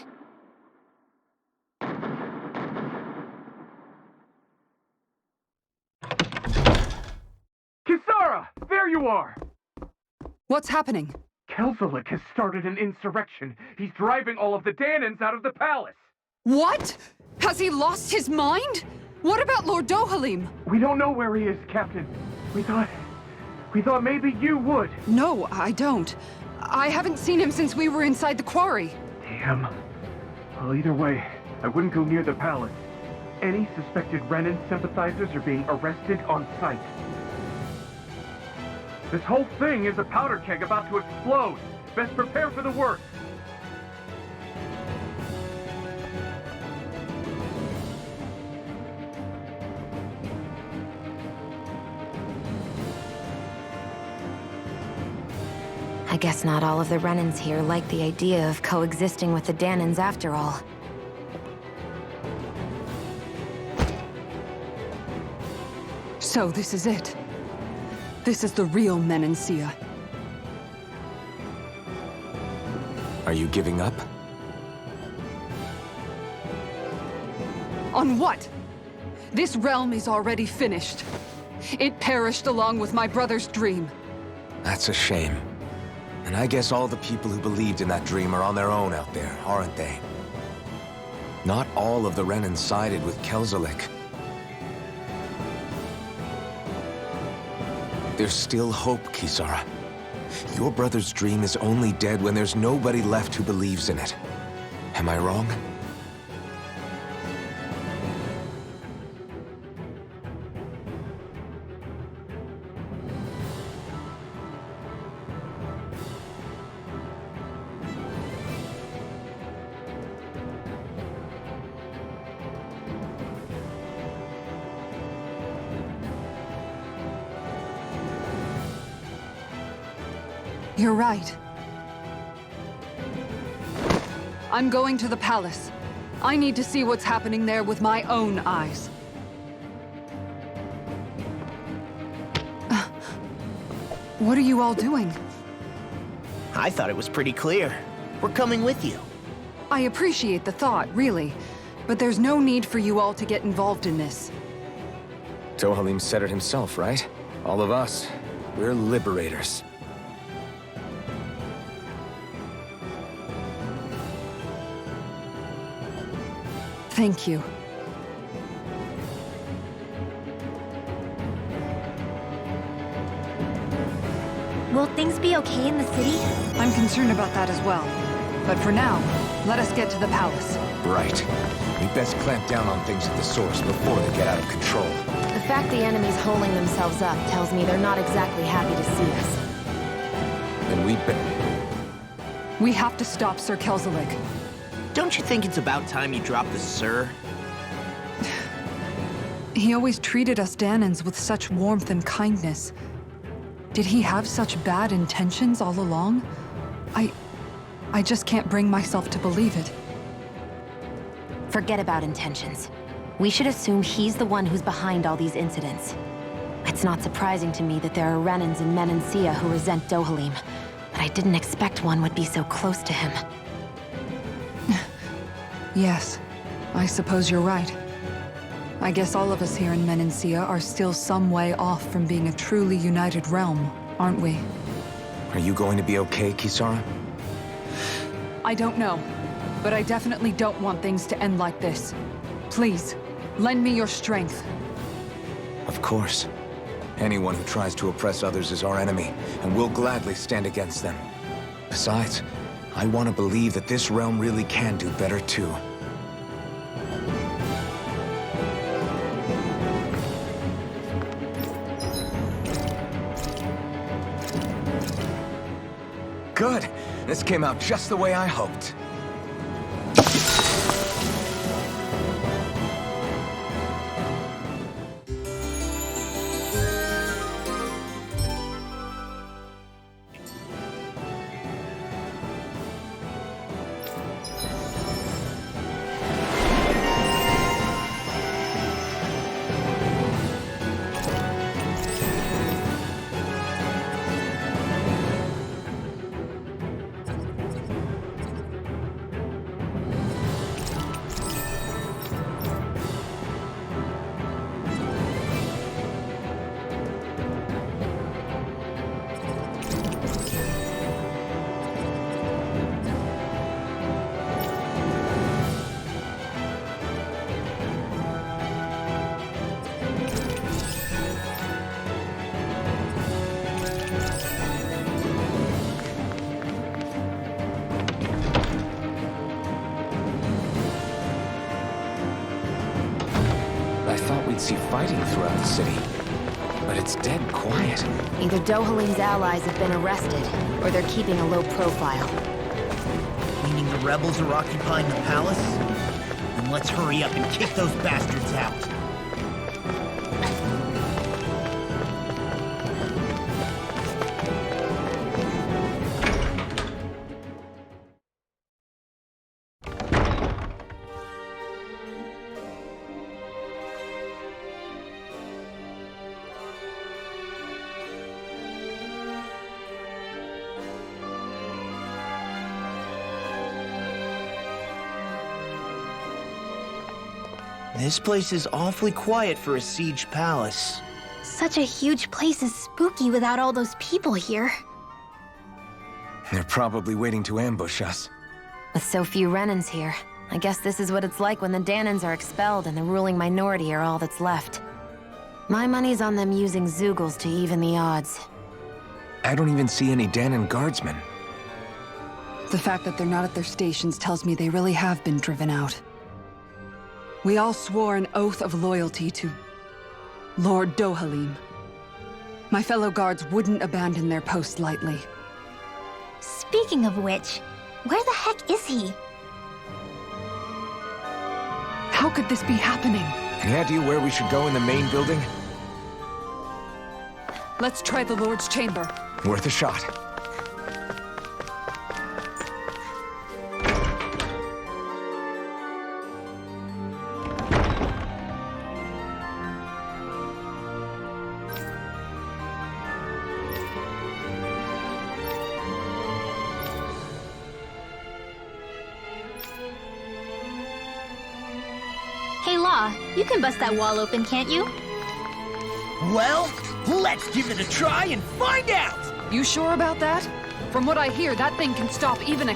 Kisara! There you are! What's happening? Cageccc has started an insurrection. He's driving all of the Danans out of the palace. What? Has he lost his mind? What about Lord Dohalim? We don't know where he is, Captain. We thought maybe you would. No, I don't. I haven't seen him since we were inside the quarry. Damn. Well, either way, I wouldn't go near the palace. Any suspected Renan sympathizers are being arrested on sight. This whole thing is a powder keg about to explode. Best prepare for the worst. I guess not all of the Renans here like the idea of coexisting with the Danans after all. So this is it. This is the real Menancia. Are you giving up? On what? This realm is already finished. It perished along with my brother's dream. That's a shame. And I guess all the people who believed in that dream are on their own out there, aren't they? Not all of the Renan sided with Cageccc. There's still hope, Kisara. Your brother's dream is only dead when there's nobody left who believes in it. Am I wrong? You're right. I'm going to the palace. I need to see what's happening there with my own eyes. What are you all doing? I thought it was pretty clear. We're coming with you. I appreciate the thought, really. But there's no need for you all to get involved in this. Dohalim said it himself, right? All of us, we're liberators. Thank you. Will things be okay in the city? I'm concerned about that as well. But for now, let us get to the palace. Right. We best clamp down on things at the source before they get out of control. The fact the enemy's holding themselves up tells me they're not exactly happy to see us. Then we have to stop Sir Cageccc. Don't you think it's about time you dropped the sir? He always treated us Danans with such warmth and kindness. Did he have such bad intentions all along? I just can't bring myself to believe it. Forget about intentions. We should assume he's the one who's behind all these incidents. It's not surprising to me that there are Renans in Menancia who resent Dohalim, but I didn't expect one would be so close to him. Yes, I suppose you're right. I guess all of us here in Menancia are still some way off from being a truly united realm, aren't we? Are you going to be okay, Kisara? I don't know, but I definitely don't want things to end like this. Please, lend me your strength. Of course. Anyone who tries to oppress others is our enemy, and we'll gladly stand against them. Besides, I want to believe that this realm really can do better too. Good! This came out just the way I hoped. I thought we'd see fighting throughout the city. But it's dead quiet. Either Dohalim's allies have been arrested, or they're keeping a low profile. Meaning the rebels are occupying the palace? Then let's hurry up and kick those bastards out. This place is awfully quiet for a siege palace. Such a huge place is spooky without all those people here. They're probably waiting to ambush us. With so few Renans here, I guess this is what it's like when the Danans are expelled and the ruling minority are all that's left. My money's on them using Zeugles to even the odds. I don't even see any Danan guardsmen. The fact that they're not at their stations tells me they really have been driven out. We all swore an oath of loyalty to Lord Dohalim. My fellow guards wouldn't abandon their post lightly. Speaking of which, where the heck is he? How could this be happening? Any idea where we should go in the main building? Let's try the Lord's chamber. Worth a shot. Hey, Law, you can bust that wall open, can't you? Well, let's give it a try and find out! You sure about that? From what I hear, that thing can stop even a I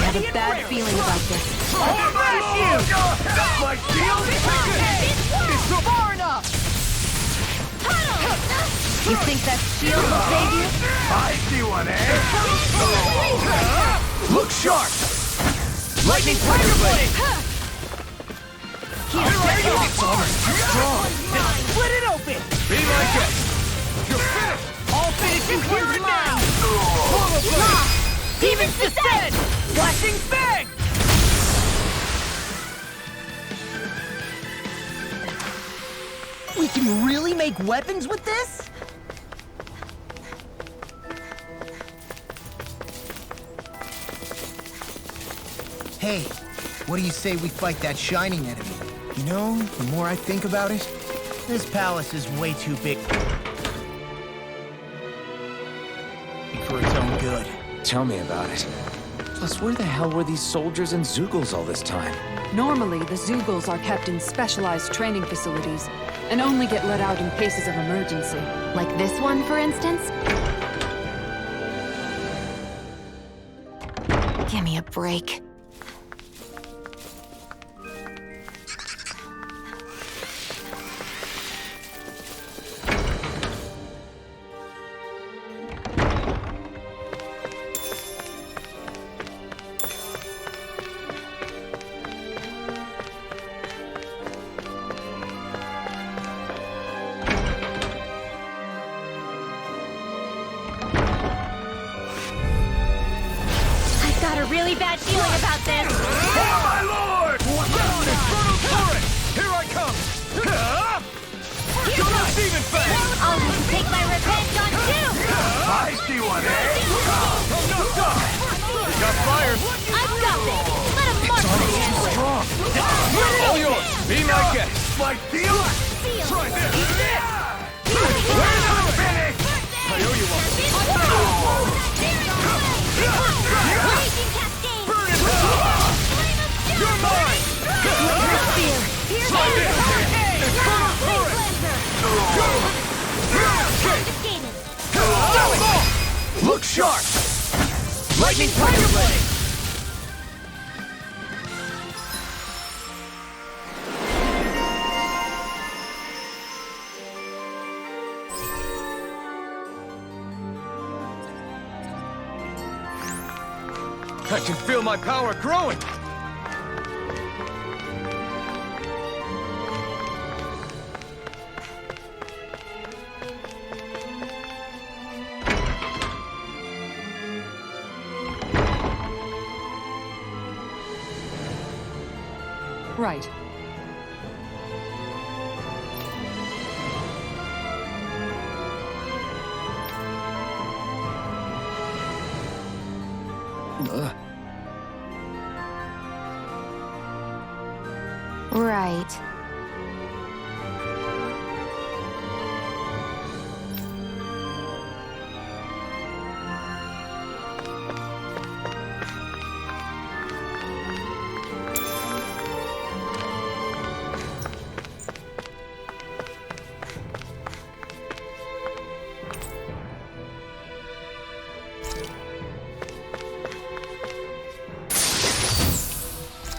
have a bad feeling about this. I'll smash you! That's my shield! It's far enough! You think that shield will save you? I see one, eh? Look sharp! Lightning Tiger Blade! Here, there you go! It's almost too strong! Split it open! Be my guest! You're finished! I'll finish you here and now! Demons descend! Flashing Fang! We can really make weapons with this? Hey, what do you say we fight that shining enemy? You know, the more I think about it, this palace is way too big for its own good. Tell me about it. Plus, where the hell were these soldiers and Zeugles all this time? Normally, the Zeugles are kept in specialized training facilities and only get let out in cases of emergency. Like this one, for instance? Give me a break. Really bad feeling about this. Oh, my lord! Down, Infernal Torrent! Here I come! Go to Demon Fang! I'll need to take my revenge on you! I see one, eh? I'm knocked up! We got fire! I've got this! Let him march for you! Strong! All yours! Be my guest! My deal? Try this! Where's the finish? I owe you one. You're mine! Try this! Infernal Torrent! Look sharp! Lightning Tiger Blade! I can feel my power growing! Right. Right.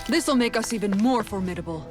This'll make us even more formidable.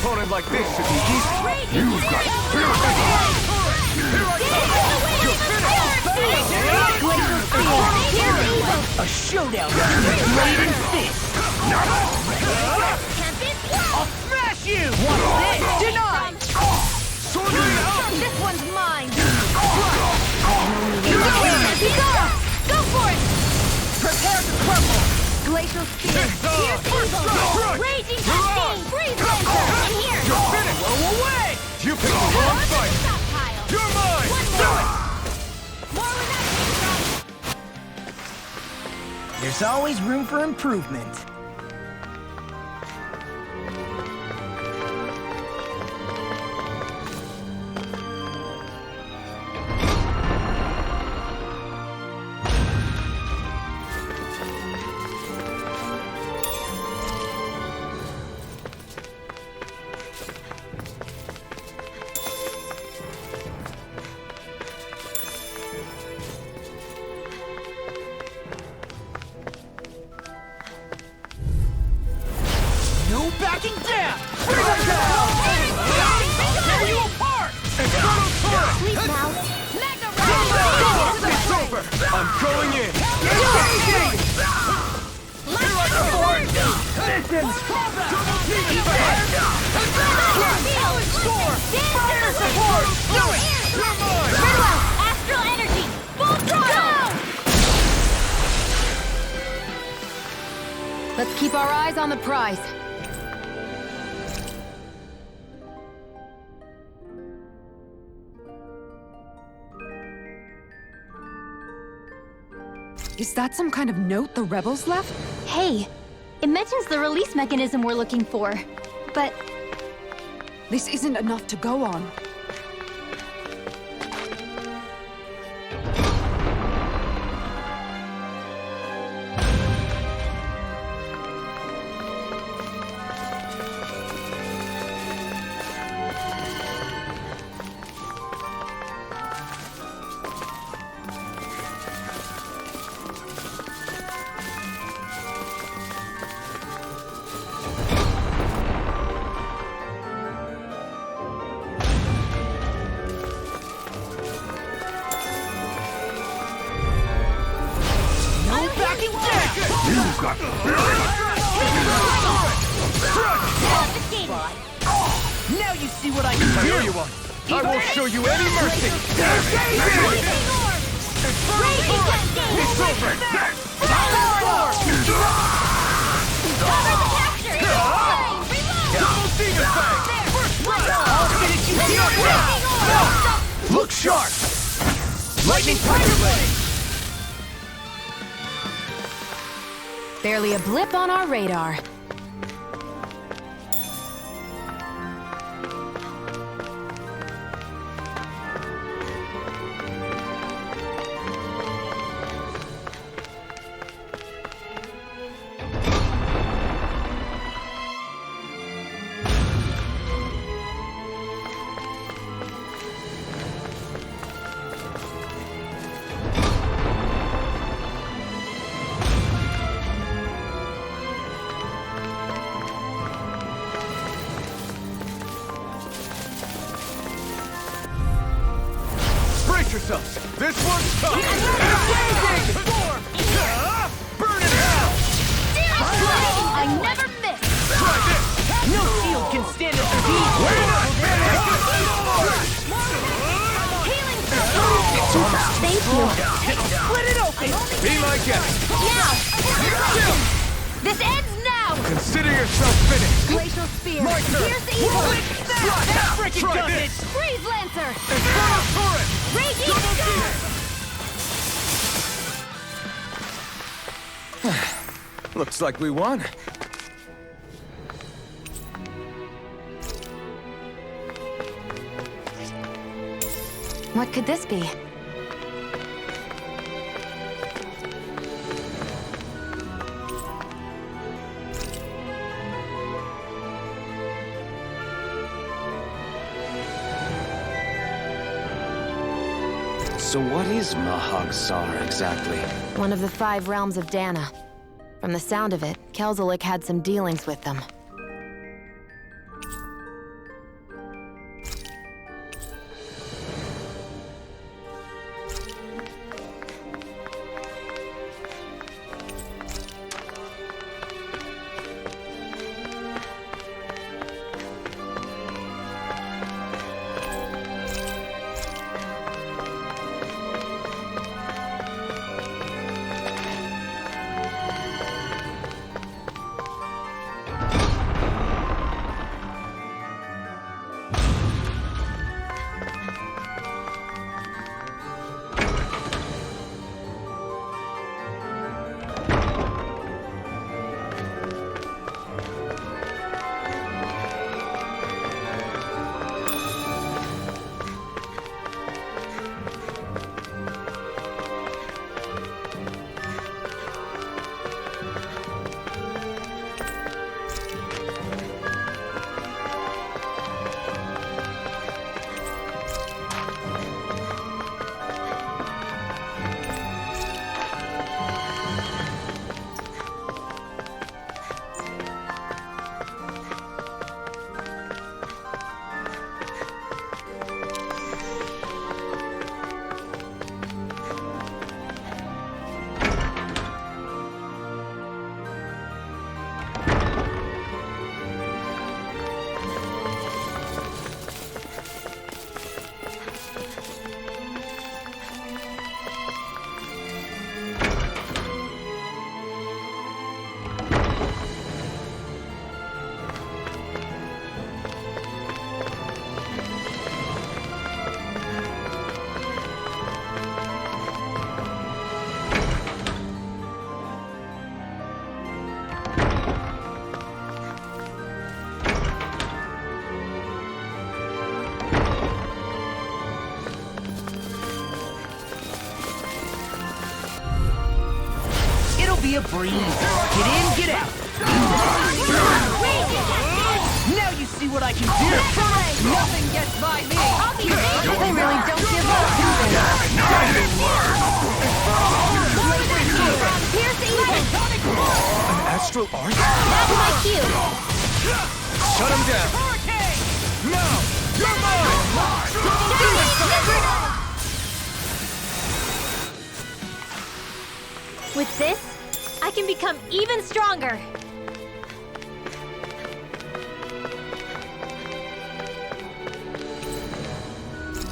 Opponent like this should be easy. You've got spirit! A showdown between blade and fist. I'll smash you! What's this? Denied! This one's mine! Go for it! Prepare to crumble! Glacial spear! Here's evil! Raging cascade! Freeze lancer! And here! You're finished! Blow away! You picked the wrong fight! Stockpile! You're mine! More where that came from! There's always room for improvement. Backing down! Bring them down! I'll tear you apart! Infernal turret! Please now! It's over! I'm going in! Engaging! Here I come! Listen! Double team effect! Score! Fire support! Do it! You're mine! Very well! Astral energy! Full throttle! Let's keep our eyes on the prize. Is that some kind of note the rebels left? Hey, it mentions the release mechanism we're looking for, but... This isn't enough to go on. Now you see what I can do! I owe you one! I won't show you any mercy! It's over! Double Demon Fang! Look sharp! Lightning Tiger Blade! Barely a blip on our radar. Yourselves. This one's coming! Burn it out! I never miss! Try this! No shield can stand up to these! Healing Thank you. Split it open! Be my guest! Now! This ends now! Consider yourself finished! Glacial Spear! My turn! Here's the evil! That frickin' Try does this! it! Freeze Lancer! Infernal Torrent! Raging Storm! Looks like we won. What could this be? So what is Mahag-Sar exactly? One of the 5 realms of Dana. From the sound of it, Xcagegame had some dealings with them. Be a breeze. Get in, get out. Now you see what I can do. Nothing gets by me. They really don't give up, do they? Pierce even! An astral arc? That's my cue! Shut him down! Now! You're mine! With this, I I can become even stronger.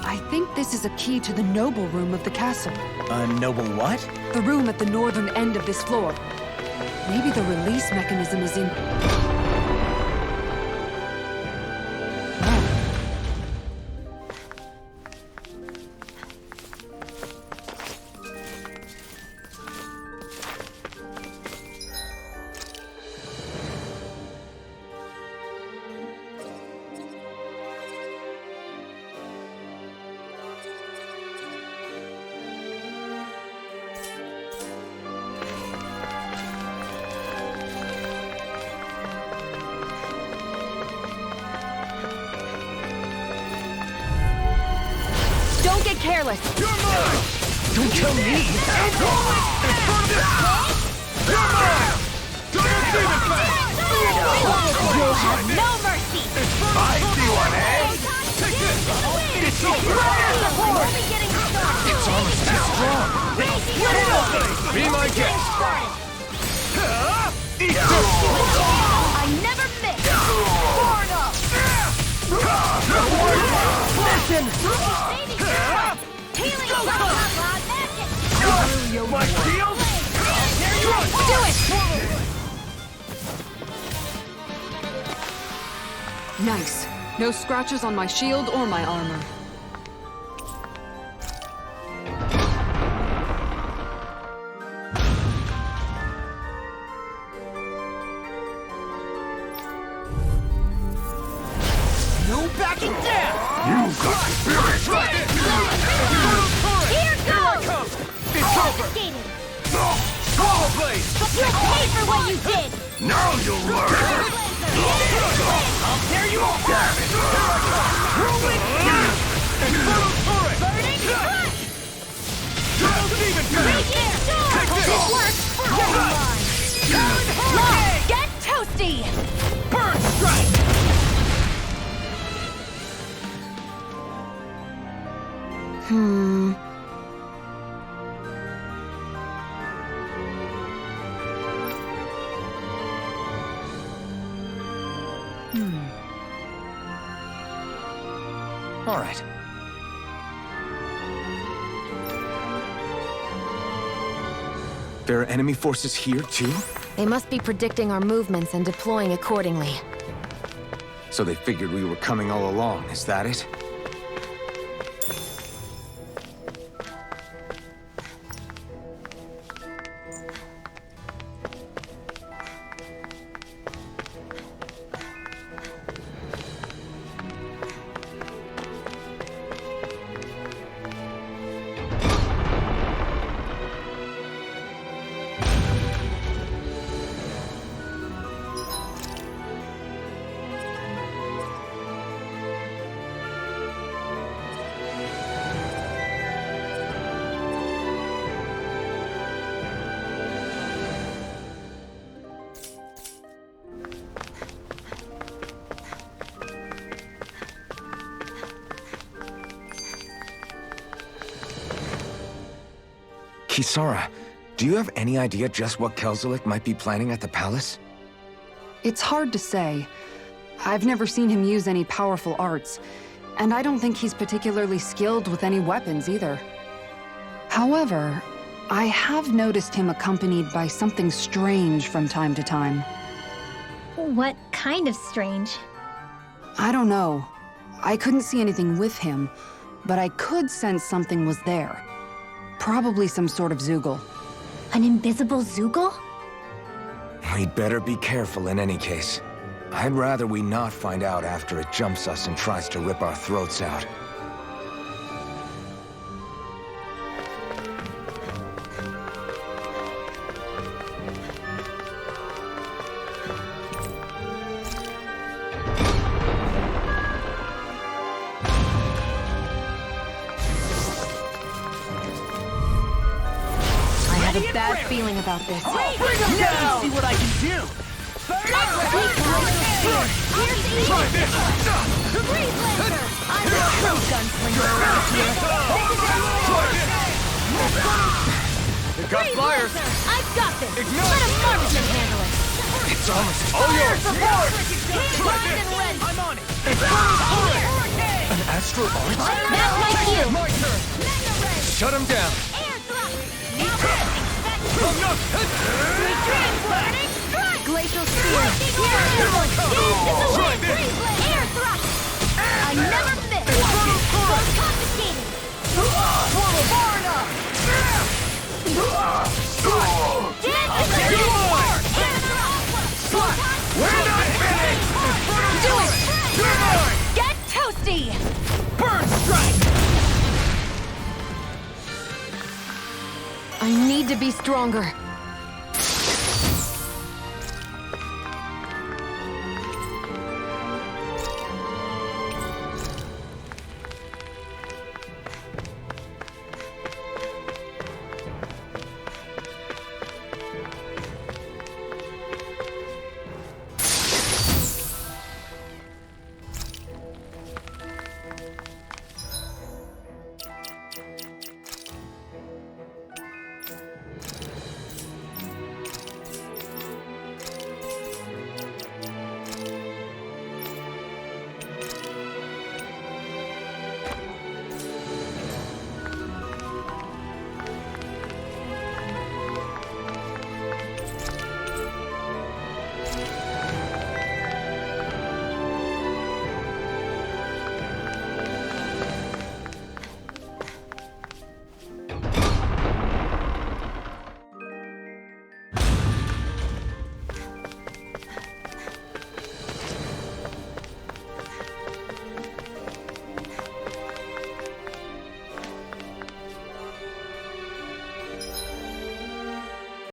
I think this is a key to the noble room of the castle. A noble what? The room at the northern end of this floor. Maybe the release mechanism is in... Don't get careless! You're mine! Don't kill me! In front of this club! You're mine! Do you see this man? You'll have no mercy! I see one, eh? Take this! It's over! Only getting started! It's almost too strong! Be my guest! Eat this! I never miss! Far enough! Listen! Healing shot! Magic! My shield? Do it! Nice. No scratches on my shield or my armor. No backing down! You got spirit! Right in! Here goes! It's over! Swallow blade! You'll pay for what you did! Now you'll learn! I'll tear you all down! Rolling! Infernal turret! Burning crush! Triple demon Raging storm! Take this! This works! Get in line! Love, get toasty! Burn strike! All right. There are enemy forces here, too? They must be predicting our movements and deploying accordingly. So they figured we were coming all along, is that it? Kisara, do you have any idea just what Xcagegame might be planning at the palace? It's hard to say. I've never seen him use any powerful arts, and I don't think he's particularly skilled with any weapons either. However, I have noticed him accompanied by something strange from time to time. What kind of strange? I don't know. I couldn't see anything with him, but I could sense something was there. Probably some sort of Zoogle. An invisible Zoogle? We'd better be careful in any case. I'd rather we not find out after it jumps us and tries to rip our throats out. I have a bad feeling about this. Bring him down! See what I can do! Try this! Breeze Lancer! I'm the true gunslinger around here! It got fires! I've got this! Ignite! Let a marksman handle it! It's almost all yours! I'm on it! An astral arch? That's my cue! My turn! Shut him down! Glacial spear! Here this away! Air thrust! I never miss! Both confiscated! We're not finished! Do it! Get toasty! Burn strike! I need to be stronger.